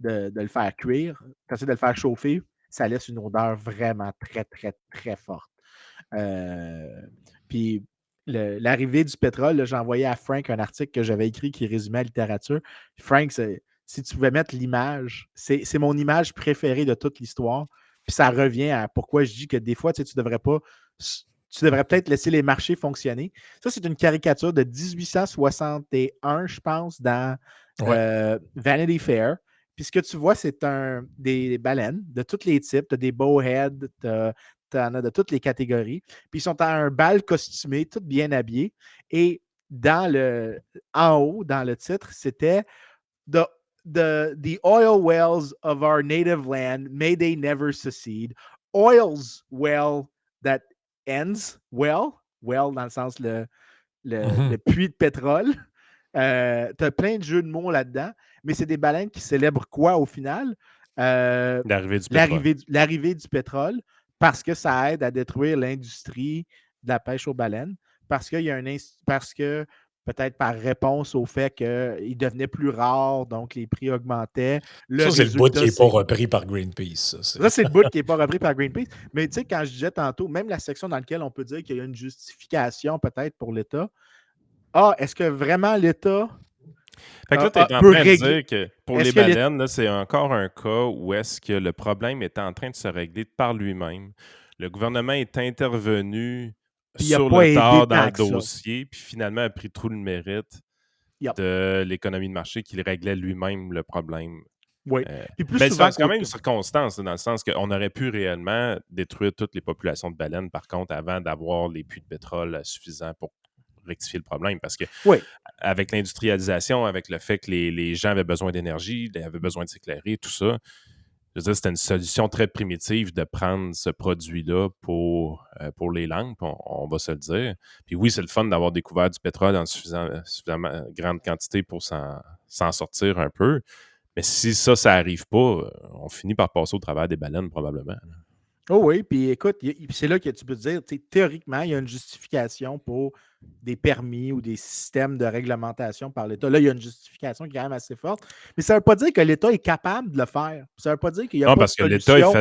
le faire cuire, tu essaies de le faire chauffer, ça laisse une odeur vraiment très, très, très forte. Puis l'arrivée du pétrole, j'ai envoyé à Frank un article que j'avais écrit qui résumait la littérature. Frank, si tu pouvais mettre l'image, c'est mon image préférée de toute l'histoire. Puis ça revient à pourquoi je dis que des fois, tu devrais pas. Tu devrais peut-être laisser les marchés fonctionner. Ça, c'est une caricature de 1861, je pense, dans Vanity Fair. Puis ce que tu vois, c'est des baleines de tous les types. Tu as des bowheads, tu en as de toutes les catégories. Puis ils sont à un bal costumé, tout bien habillés. Et en haut, dans le titre, c'était the oil wells of our native land, may they never secede. Oil's well that ends well dans le sens le puits de pétrole. Tu as plein de jeux de mots là-dedans, mais c'est des baleines qui célèbrent quoi au final? L'arrivée du pétrole. l'arrivée du pétrole, parce que ça aide à détruire l'industrie de la pêche aux baleines, parce que peut-être par réponse au fait qu'il devenait plus rare, donc les prix augmentaient. Le Ça, c'est le bout qui résultat, n'est pas c'est repris par Greenpeace. ça, c'est le bout qui n'est pas repris par Greenpeace. Mais tu sais, quand je disais tantôt, même la section dans laquelle on peut dire qu'il y a une justification peut-être pour l'État, est-ce que vraiment l'État Fait que là, tu es en peut train de régler? dire que pour Est-ce les que l'État. baleines, là, c'est encore un cas où est-ce que le problème est en train de se régler par lui-même. Le gouvernement est intervenu Puis il n'a sur pas le aidé tard dans tant le que ça. dossier, puis finalement a pris tout le mérite Yep. de l'économie de marché qu'il réglait lui-même le problème. Oui. Puis plus Mais souvent c'est quand même une circonstance, là, dans le sens qu'on aurait pu réellement détruire toutes les populations de baleines, par contre, avant d'avoir les puits de pétrole suffisants pour rectifier le problème. Parce que Oui. avec l'industrialisation, avec le fait que les gens avaient besoin d'énergie, avaient besoin de s'éclairer, tout ça, je veux dire, c'était une solution très primitive de prendre ce produit-là pour les lampes, on va se le dire. Puis oui, c'est le fun d'avoir découvert du pétrole en suffisamment grande quantité pour s'en sortir un peu. Mais si ça n'arrive pas, on finit par passer au travers des baleines, probablement. Oh oui, puis écoute, c'est là que tu peux te dire, théoriquement, il y a une justification pour des permis ou des systèmes de réglementation par l'État. Là, il y a une justification qui est quand même assez forte. Mais ça ne veut pas dire que l'État est capable de le faire. Ça ne veut pas dire qu'il n'y a Non, pas de parce que l'État solution.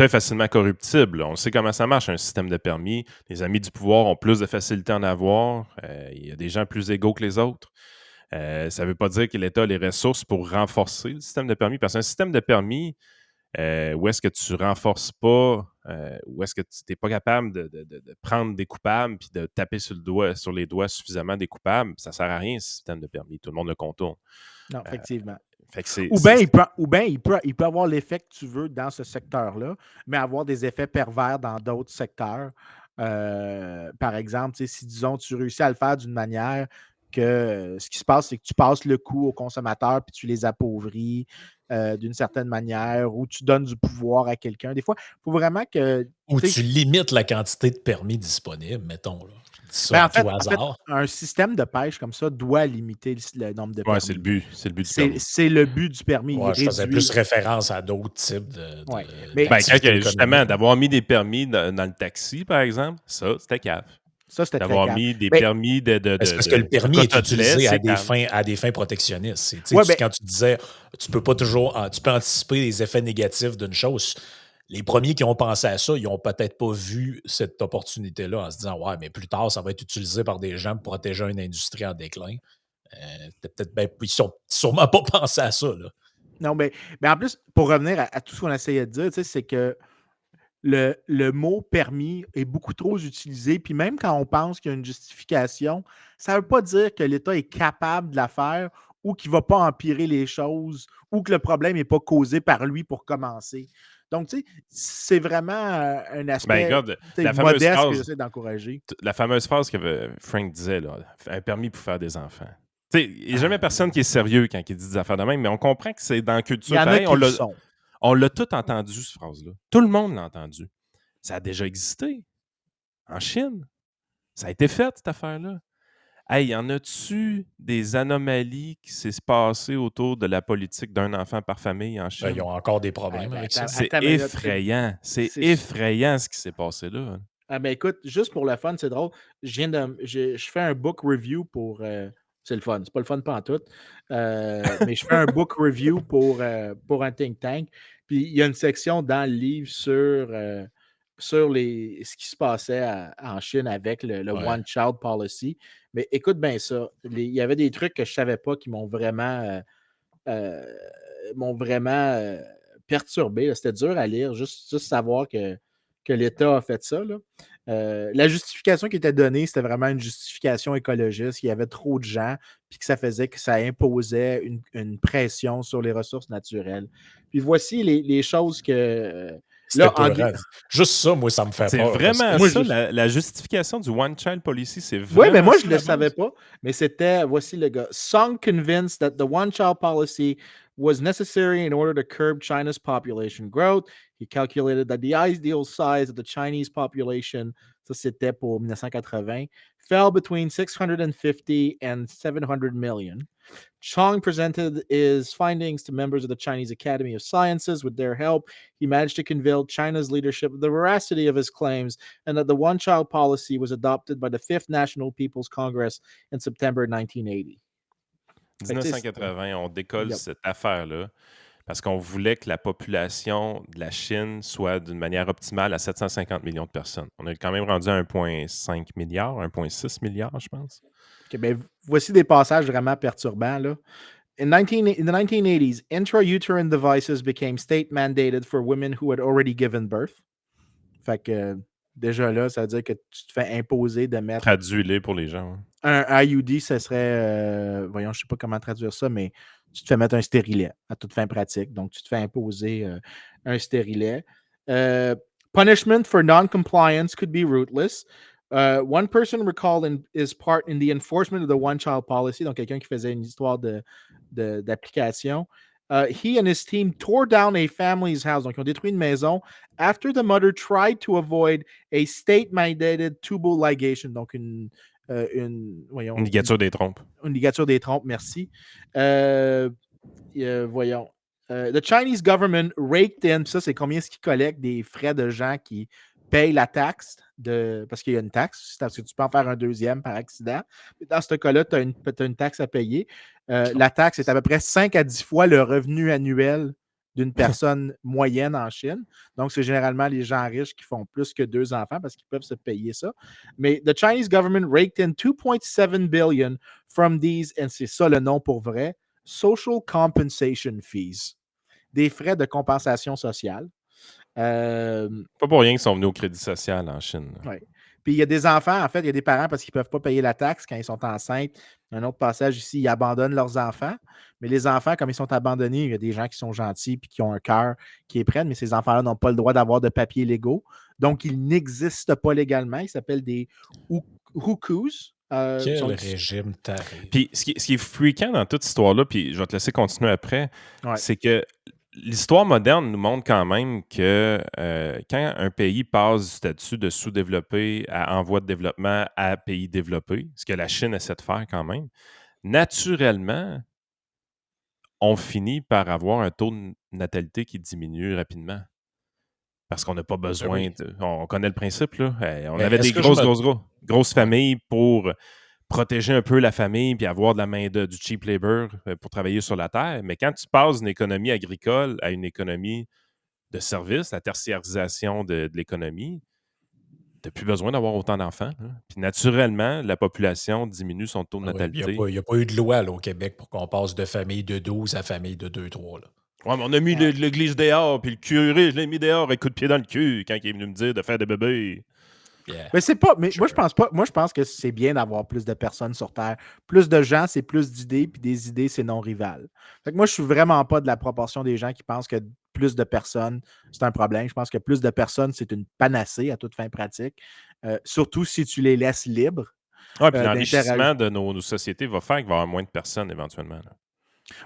est facilement corruptible. On sait comment ça marche, un système de permis. Les amis du pouvoir ont plus de facilité à en avoir. Il y a des gens plus égaux que les autres. Ça ne veut pas dire que l'État a les ressources pour renforcer le système de permis. Parce qu'un système de permis, où est-ce que tu renforces pas, où est-ce que tu n'es pas capable de prendre des coupables puis de taper sur les doigts suffisamment des coupables, ça ne sert à rien, ce système de permis. Tout le monde le contourne. Non, effectivement. Fait que Ou bien il peut avoir l'effet que tu veux dans ce secteur-là, mais avoir des effets pervers dans d'autres secteurs. Par exemple, si, disons, tu réussis à le faire d'une manière que ce qui se passe, c'est que tu passes le coût aux consommateurs puis tu les appauvris d'une certaine manière ou tu donnes du pouvoir à quelqu'un. Des fois, il faut vraiment que. Ou tu limites la quantité de permis disponibles, mettons. Là. Je dis ça Ben, à tout hasard. un système de pêche comme ça doit limiter le nombre de permis. Ouais, c'est le but. C'est le but du permis. C'est le but du permis. Ouais, je faisais plus référence à d'autres types Ouais. Justement, d'avoir mis des permis dans le taxi, par exemple, ça, c'était cave. Ça, c'était très D'avoir mis des permis de c'est parce que le permis est utilisé à des fins protectionnistes. Quand tu disais, tu peux anticiper les effets négatifs d'une chose. Les premiers qui ont pensé à ça, ils n'ont peut-être pas vu cette opportunité-là en se disant, ouais, mais plus tard, ça va être utilisé par des gens pour protéger une industrie en déclin. Ils n'ont sûrement pas pensé à ça. Là. Non, mais en plus, pour revenir à tout ce qu'on essayait de dire, c'est que le mot permis est beaucoup trop utilisé. Puis même quand on pense qu'il y a une justification, ça ne veut pas dire que l'État est capable de la faire ou qu'il ne va pas empirer les choses ou que le problème n'est pas causé par lui pour commencer. Donc, tu sais, c'est vraiment un aspect modeste que j'essaie d'encourager. La fameuse phrase que Frank disait, là, un permis pour faire des enfants. Il n'y a jamais personne qui est sérieux quand il dit des affaires de même, mais on comprend que c'est dans la culture. Il y en a qui le sont. On l'a tout entendu, cette phrase-là. Tout le monde l'a entendu. Ça a déjà existé. En Chine. Ça a été fait, cette affaire-là. Hey, y en a-tu des anomalies qui s'est passées autour de la politique d'un enfant par famille en Chine? Ils ont encore des problèmes avec ça. C'est effrayant. C'est effrayant ce qui s'est passé là. Ah ben écoute, juste pour le fun, c'est drôle. Je fais un book review pour. C'est le fun. C'est pas le fun pantoute. Mais je fais un book review pour un think tank. Puis il y a une section dans le livre sur ce qui se passait en Chine avec le One Child Policy. Mais écoute bien ça. Il y avait des trucs que je ne savais pas qui m'ont vraiment perturbé. Là. C'était dur à lire, juste savoir que l'État a fait ça. Là. La justification qui était donnée, c'était vraiment une justification écologiste. Il y avait trop de gens, puis que ça faisait que ça imposait une pression sur les ressources naturelles. Puis voici les choses que. Là, juste ça, moi, ça me fait peur. C'est vraiment ça, la justification du One Child Policy, c'est vraiment. Oui, mais moi, je ne le savais pas. Mais c'était, voici le gars. Song convinced that the One Child Policy was necessary in order to curb China's population growth. He calculated that the ideal size of the Chinese population Ça, c'était pour 1980. Fell between 650 and 700 million. Chong presented his findings to members of the Chinese Academy of Sciences. With their help, he managed to convince China's leadership of the veracity of his claims and that the one-child policy was adopted by the Fifth National People's Congress in September 1980. Fait que, tu sais, c'était- 1980, on décolle Yep. cette affaire-là parce qu'on voulait que la population de la Chine soit d'une manière optimale à 750 millions de personnes. On est quand même rendu à 1,5 milliard, 1,6 milliard, je pense. Ok, ben, voici des passages vraiment perturbants. Là. In the 1980s, intrauterine devices became state mandated for women who had already given birth. Fait que déjà là, ça veut dire que tu te fais imposer de mettre Traduis-les pour les gens. hein. un IUD, ce serait, voyons, je sais pas comment traduire ça, mais tu te fais mettre un stérilet à toute fin pratique. Donc, tu te fais imposer un stérilet. Punishment for non-compliance could be rootless. One person recalled his part in the enforcement of the one-child policy, donc quelqu'un qui faisait une histoire d'application. He and his team tore down a family's house, donc ils ont détruit une maison, after the mother tried to avoid a state-mandated tubal ligation, donc voyons, Une ligature des trompes. une ligature des trompes, merci. Voyons. The Chinese government raked in, ça c'est combien ce qu'ils collectent des frais de gens qui payent la taxe, parce qu'il y a une taxe, parce que tu peux en faire un deuxième par accident. Dans ce cas-là, tu as une taxe à payer. La taxe est à peu près 5 à 10 fois le revenu annuel d'une personne moyenne en Chine. Donc, c'est généralement les gens riches qui font plus que 2 enfants parce qu'ils peuvent se payer ça. Mais the Chinese government raked in 2.7 billion from these, et c'est ça le nom pour vrai, social compensation fees. Des frais de compensation sociale. Pas pour rien qu'ils sont venus au Crédit Social en Chine. Ouais. Puis il y a des enfants, en fait, il y a des parents parce qu'ils ne peuvent pas payer la taxe quand ils sont enceintes. Un autre passage ici, ils abandonnent leurs enfants. Mais les enfants, comme ils sont abandonnés, il y a des gens qui sont gentils et qui ont un cœur qui est prêt, mais ces enfants-là n'ont pas le droit d'avoir de papiers légaux. Donc, ils n'existent pas légalement. Ils s'appellent des hukus. Quel régime taré. Puis ce qui est freakant dans toute cette histoire-là, puis je vais te laisser continuer après, Ouais. c'est que l'histoire moderne nous montre quand même que quand un pays passe du statut de sous-développé en voie de développement à pays développé, ce que la Chine essaie de faire quand même, naturellement, on finit par avoir un taux de natalité qui diminue rapidement. Parce qu'on n'a pas besoin oui. On connaît le principe, là. On Mais avait est-ce des que je me- grosses familles pour protéger un peu la famille puis avoir de la du cheap labor pour travailler sur la terre. Mais quand tu passes d'une économie agricole à une économie de services, la tertiarisation de l'économie, tu n'as plus besoin d'avoir autant d'enfants. hein. Puis naturellement, la population diminue son taux de Ah ouais, natalité. il n'y a pas eu de loi là, au Québec pour qu'on passe de famille de 12 à famille de 2-3. Ouais, mais on a mis l'église dehors, puis le curé, je l'ai mis dehors, un coup de pied dans le cul quand il est venu me dire de faire des bébés. Yeah. Mais c'est pas. Mais Sure. moi, je pense pas. Moi, je pense que c'est bien d'avoir plus de personnes sur Terre. Plus de gens, c'est plus d'idées, puis des idées, c'est non rival. Fait que moi, je suis vraiment pas de la proportion des gens qui pensent que plus de personnes, c'est un problème. Je pense que plus de personnes, c'est une panacée à toute fin pratique. Surtout si tu les laisses libres. Ouais, puis d'interagir. l'enrichissement de nos sociétés va faire qu'il va y avoir moins de personnes éventuellement. là.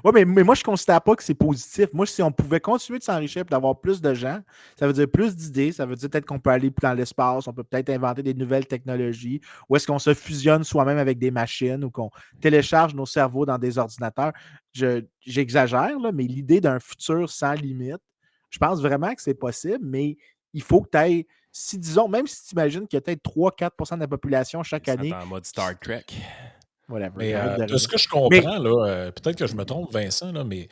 Oui, mais moi, je ne considère pas que c'est positif. Moi, si on pouvait continuer de s'enrichir et d'avoir plus de gens, ça veut dire plus d'idées, ça veut dire peut-être qu'on peut aller plus dans l'espace, on peut peut-être inventer des nouvelles technologies, ou est-ce qu'on se fusionne soi-même avec des machines ou qu'on télécharge nos cerveaux dans des ordinateurs. J'exagère, là, mais l'idée d'un futur sans limite, je pense vraiment que c'est possible, mais il faut que tu ailles, si disons, même si tu imagines qu'il y a peut-être 3-4% de la population chaque Ils année. sont en mode Star Trek. Whatever, Mais arrête de de ce rire. que je comprends, là, peut-être que je me trompe, Vincent, là, mais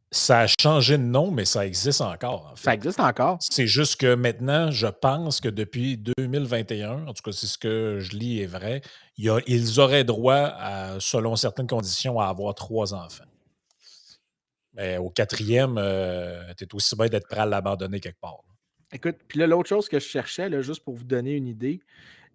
ça a changé de nom, mais ça existe encore, en fait. Ça existe encore. C'est juste que maintenant, je pense que depuis 2021, en tout cas, c'est ce que je lis est vrai, ils auraient droit, selon certaines conditions, à avoir 3 enfants. Mais au 4e, tu es aussi bien d'être prêt à l'abandonner quelque part. Écoute, puis là, l'autre chose que je cherchais, là, juste pour vous donner une idée,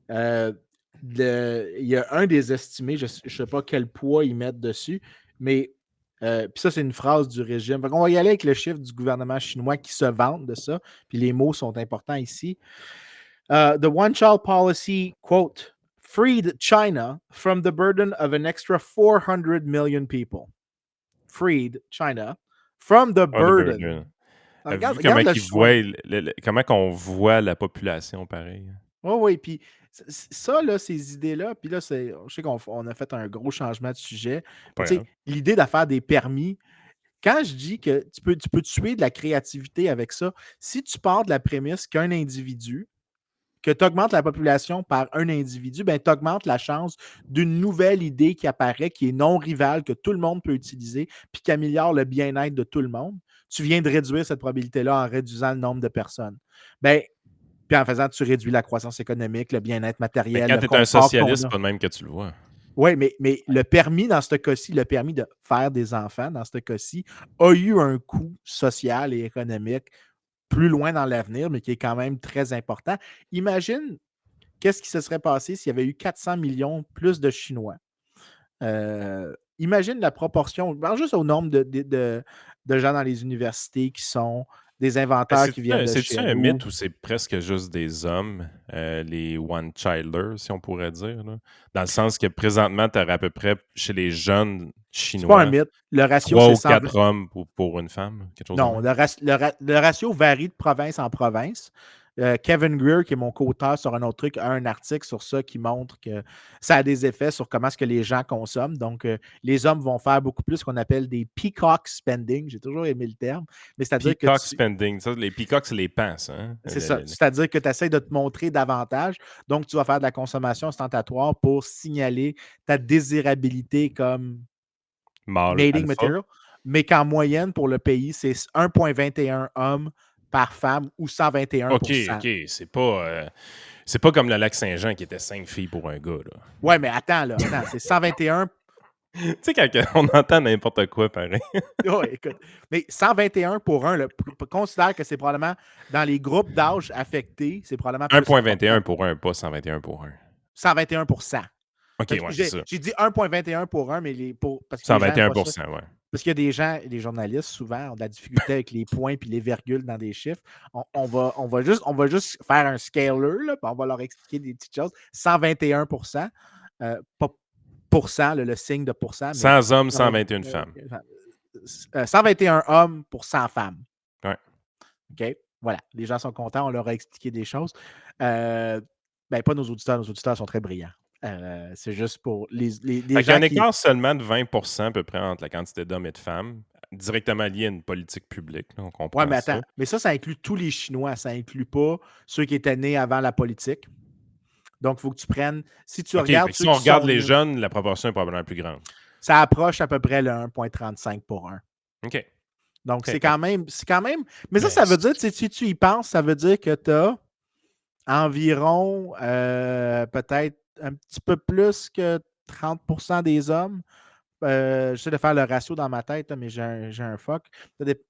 il y a un des estimés, je ne sais pas quel poids ils mettent dessus, mais puis ça, c'est une phrase du régime. On va y aller avec le chiffre du gouvernement chinois qui se vante de ça, puis les mots sont importants ici. The one-child policy, quote, freed China from the burden of an extra 400 million people. Freed China from the burden. Avez-vous comment qu'on voit la population pareil? Oui, oui, puis ça, là, ces idées-là, puis là, je sais qu'on a fait un gros changement de sujet, mais Pas tu sais, grave. l'idée d'affaire des permis, quand je dis que tu peux tuer de la créativité avec ça, si tu pars de la prémisse qu'un individu, que tu augmentes la population par un individu, ben, tu augmentes la chance d'une nouvelle idée qui apparaît, qui est non rivale, que tout le monde peut utiliser, puis qui améliore le bien-être de tout le monde. Tu viens de réduire cette probabilité-là en réduisant le nombre de personnes. Ben, puis en faisant, tu réduis la croissance économique, le bien-être Mais matériel, quand le tu es un confort qu'on socialiste, c'est a. pas de même que tu le vois. Oui, mais le permis, dans ce cas-ci, le permis de faire des enfants, dans ce cas-ci, a eu un coût social et économique plus loin dans l'avenir, mais qui est quand même très important. Imagine qu'est-ce qui se serait passé s'il y avait eu 400 millions plus de Chinois. Imagine la proportion, pense juste au nombre de gens dans les universités qui sont des Ben, inventeurs qui viennent de c'est-tu chez un nous. mythe ou c'est presque juste des hommes, les one-childers, si on pourrait dire, là? Dans le sens que présentement, tu aurais à peu près, chez les jeunes C'est pas un Chinois, mythe. Le ratio, 3 c'est ou 120. 4 hommes pour une femme, quelque chose de Non, même? le ratio varie de province en province. Kevin Greer, qui est mon co-auteur sur un autre truc, a un article sur ça qui montre que ça a des effets sur comment est-ce que les gens consomment. Donc, les hommes vont faire beaucoup plus ce qu'on appelle des peacock spending. J'ai toujours aimé le terme. Mais c'est-à-dire que Peacock spending, ça, les peacocks, c'est les pants, ça, hein? c'est ça. C'est-à-dire que tu essaies de te montrer davantage. Donc, tu vas faire de la consommation ostentatoire pour signaler ta désirabilité comme Mâle mating alpha. material, mais qu'en moyenne, pour le pays, c'est 1,21 hommes par femme ou OK, 121%. OK, c'est pas comme le lac Saint-Jean qui était 5 filles pour un gars, là. Ouais, mais attends, là, attends, c'est 121. Tu sais, quand on entend n'importe quoi pareil. Ouais, écoute, mais 121 pour un, là, considère que c'est probablement dans les groupes d'âge affectés, c'est probablement plus important. 1,21 pour un, pas 121 pour un. 121%. OK, Fait que ouais, c'est ça. j'ai dit 1,21 pour un, mais parce que les gens n'aiment pas ça. 121%, ouais. Parce qu'il y a des gens, les journalistes, souvent, ont de la difficulté avec les points et les virgules dans des chiffres. On va juste faire un scaler, là, puis on va leur expliquer des petites choses. 121%, pas pourcent, le signe de pourcent, mais 100 hommes, 120 121 femmes. 121 hommes pour 100 femmes. Ouais. OK? Voilà. Les gens sont contents, on leur a expliqué des choses. Ben, pas nos auditeurs sont très brillants. C'est juste pour les Fait qu'il y a gens un qui. écart seulement de 20% à peu près entre la quantité d'hommes et de femmes, directement lié à une politique publique, là, on Ouais, comprend mais ça. attends. Mais ça inclut tous les Chinois. Ça inclut pas ceux qui étaient nés avant la politique. Donc, il faut que tu prennes. Si tu OK, fait regardes que ceux si on qui regarde sont les nés, jeunes, la proportion est probablement plus grande. ça approche à peu près le 1,35 pour 1. OK, Donc, OK, c'est OK. quand même. Mais ça, Mais ça veut dire, si tu y penses, ça veut dire que tu as environ peut-être un petit peu plus que 30% des hommes. J'essaie de faire le ratio dans ma tête, là, mais j'ai un fuck.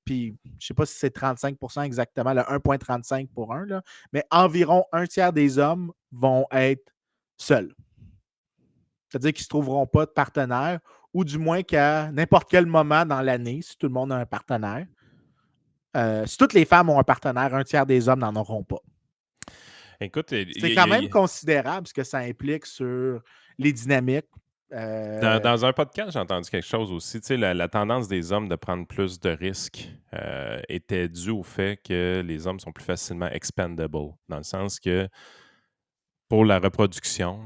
Puis, je ne sais pas si c'est 35% exactement, le 1,35 pour 1, là, mais environ un tiers des hommes vont être seuls. C'est-à-dire qu'ils ne se trouveront pas de partenaire, ou du moins qu'à n'importe quel moment dans l'année, si tout le monde a un partenaire, si toutes les femmes ont un partenaire, un tiers des hommes n'en auront pas. Écoute, C'est quand même considérable ce que ça implique sur les dynamiques. dans un podcast, j'ai entendu quelque chose aussi. Tu sais, la tendance des hommes de prendre plus de risques était due au fait que les hommes sont plus facilement expendable. Dans le sens que pour la reproduction,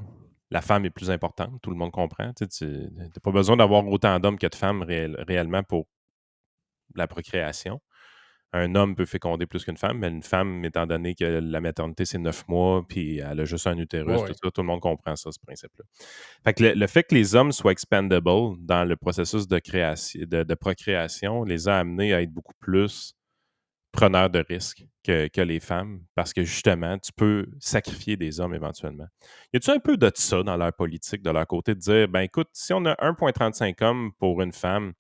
la femme est plus importante. Tout le monde comprend. Tu n'as pas besoin d'avoir autant d'hommes que de femmes réellement pour la procréation. Un homme peut féconder plus qu'une femme, mais une femme, étant donné que la maternité, c'est 9 mois, puis elle a juste un utérus, tout ouais. ça, tout le monde comprend ça, ce principe-là. Fait que le fait que les hommes soient expendable dans le processus de création, de procréation les a amenés à être beaucoup plus preneurs de risques que les femmes, parce que justement, tu peux sacrifier des hommes éventuellement. Y a-tu un peu de ça dans leur politique, de leur côté, de dire, ben écoute, si on a 1,35 hommes pour une femme,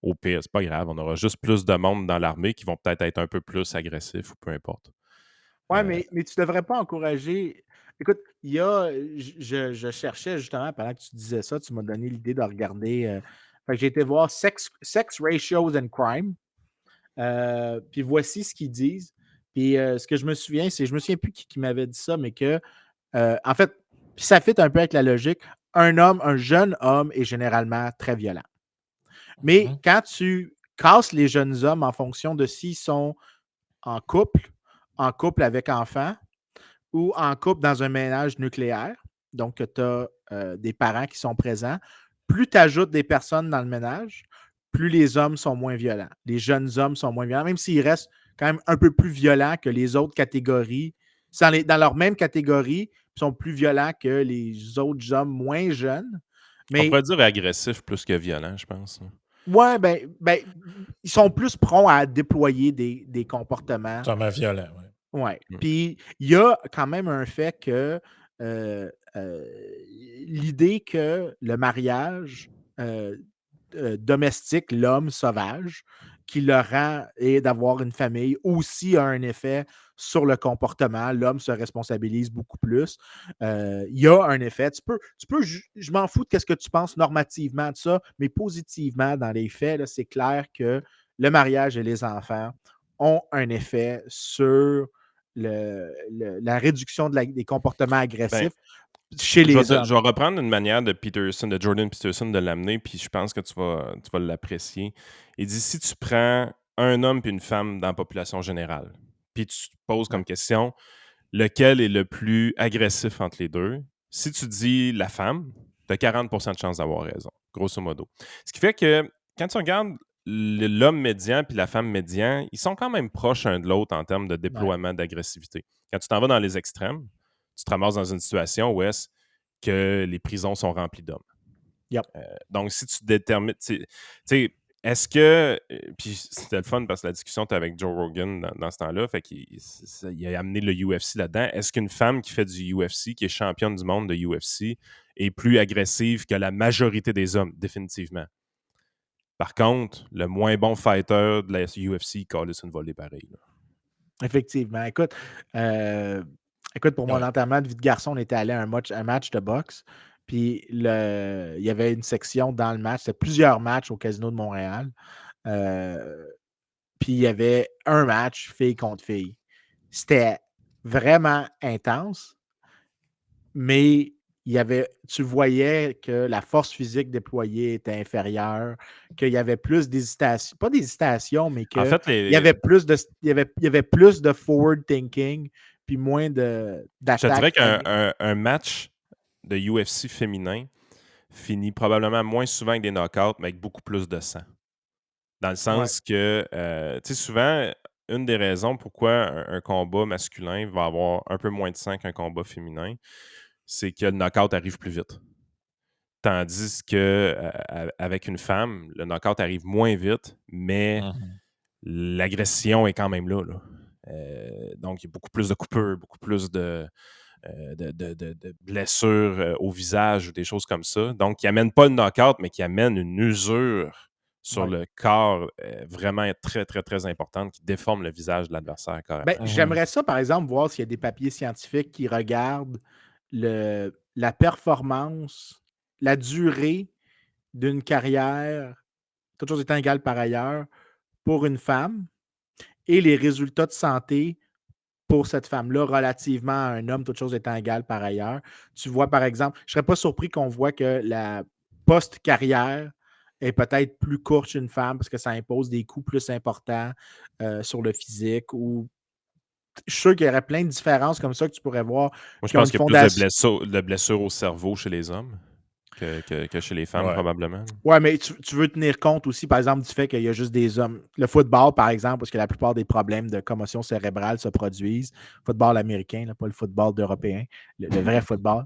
au pire, c'est pas grave, on aura juste plus de monde dans l'armée qui vont peut-être être un peu plus agressifs ou peu importe. Ouais, Euh, mais tu ne devrais pas encourager. Écoute, il y a. Je cherchais justement, pendant que tu disais ça, tu m'as donné l'idée de regarder. Fait que j'ai été voir Sex Ratios and Crime. Puis voici ce qu'ils disent. Puis ce que je me souviens, c'est. Je me souviens plus qui m'avait dit ça, mais que. En fait, puis ça fit un peu avec la logique. Un jeune homme est généralement très violent. Mais Mhm. quand tu casses les jeunes hommes en fonction de s'ils sont en couple avec enfants, ou en couple dans un ménage nucléaire, donc tu as des parents qui sont présents, plus tu ajoutes des personnes dans le ménage, plus les hommes sont moins violents. Les jeunes hommes sont moins violents, même s'ils restent quand même un peu plus violents que les autres catégories. Dans leur même catégorie, ils sont plus violents que les autres hommes moins jeunes. On Mais pourrait dire agressif plus que violent, je pense. ouais, ils sont plus prompts à déployer des comportements. Totalement violent, ouais. Ouais. Mm. Puis il y a quand même un fait que l'idée que le mariage domestique, l'homme sauvage, qui le rend et d'avoir une famille aussi a un effet sur le comportement. L'homme se responsabilise beaucoup plus. Il y a un effet. Je m'en fous de ce que tu penses normativement de ça, mais positivement, dans les faits, là, c'est clair que le mariage et les enfants ont un effet sur la réduction des comportements Ben, agressifs chez je vais, les hommes. je vais reprendre une manière de Jordan Peterson de l'amener, puis je pense que tu vas l'apprécier. Il dit, si tu prends un homme et une femme dans la population générale, puis tu te poses comme Ouais. question, lequel est le plus agressif entre les deux? Si tu dis la femme, tu as 40% de chance d'avoir raison, grosso modo. Ce qui fait que quand tu regardes l'homme médian et la femme médian, ils sont quand même proches un de l'autre en termes de Ouais. déploiement d'agressivité. Quand tu t'en vas dans les extrêmes, tu te ramasses dans une situation où est-ce que les prisons sont remplies d'hommes. Yep. Donc, si tu détermines... Tu sais, est-ce que... Puis c'était le fun parce que la discussion était avec Joe Rogan dans ce temps-là, fait qu'il a amené le UFC là-dedans. Est-ce qu'une femme qui fait du UFC, qui est championne du monde de UFC, est plus agressive que la majorité des hommes? Définitivement. Par contre, le moins bon fighter de la UFC, il calisse une volée pareil. Là. Effectivement. Écoute, pour mon Ouais. enterrement de vie de garçon, on était allé à un match de boxe. Puis il y avait une section dans le match. C'était plusieurs matchs au Casino de Montréal. Puis il y avait un match fille contre fille. C'était vraiment intense, mais tu voyais que la force physique déployée était inférieure, qu'il y avait plus d'hésitation, pas d'hésitation, mais En qu'il fait, y avait plus de forward thinking, puis moins je te d'attaque. dirais qu'un match de UFC féminin finit probablement moins souvent avec des knockouts, mais avec beaucoup plus de sang. Dans le Ouais, sens que, tu sais, souvent, une des raisons pourquoi un combat masculin va avoir un peu moins de sang qu'un combat féminin, c'est que le knockout arrive plus vite. Tandis que avec une femme, le knockout arrive moins vite, mais Mhm. l'agression est quand même là. Donc, il y a beaucoup plus de coupures, beaucoup plus de blessures au visage ou des choses comme ça. Donc, qui n'amène pas le knockout, mais qui amène une usure sur ouais. le corps vraiment très, très, très importante qui déforme le visage de l'adversaire carrément. Ben, j'aimerais ça, par exemple, voir s'il y a des papiers scientifiques qui regardent la performance, la durée d'une carrière, toutes choses étant égales par ailleurs, pour une femme et les résultats de santé pour cette femme-là relativement à un homme, toutes choses étant égales par ailleurs. Tu vois, par exemple, je ne serais pas surpris qu'on voit que la post-carrière est peut-être plus courte chez une femme parce que ça impose des coûts plus importants sur le physique ou je suis sûr qu'il y aurait plein de différences comme ça que tu pourrais voir Moi, je qui ont pense une qu'il y a plus fondation. de blessures au cerveau chez les hommes que chez les femmes, Ouais. probablement. Ouais, mais tu veux tenir compte aussi, par exemple, du fait qu'il y a juste des hommes. Le football, par exemple, parce que la plupart des problèmes de commotion cérébrale se produisent. Football américain, là, pas le football d'Européen, le vrai football.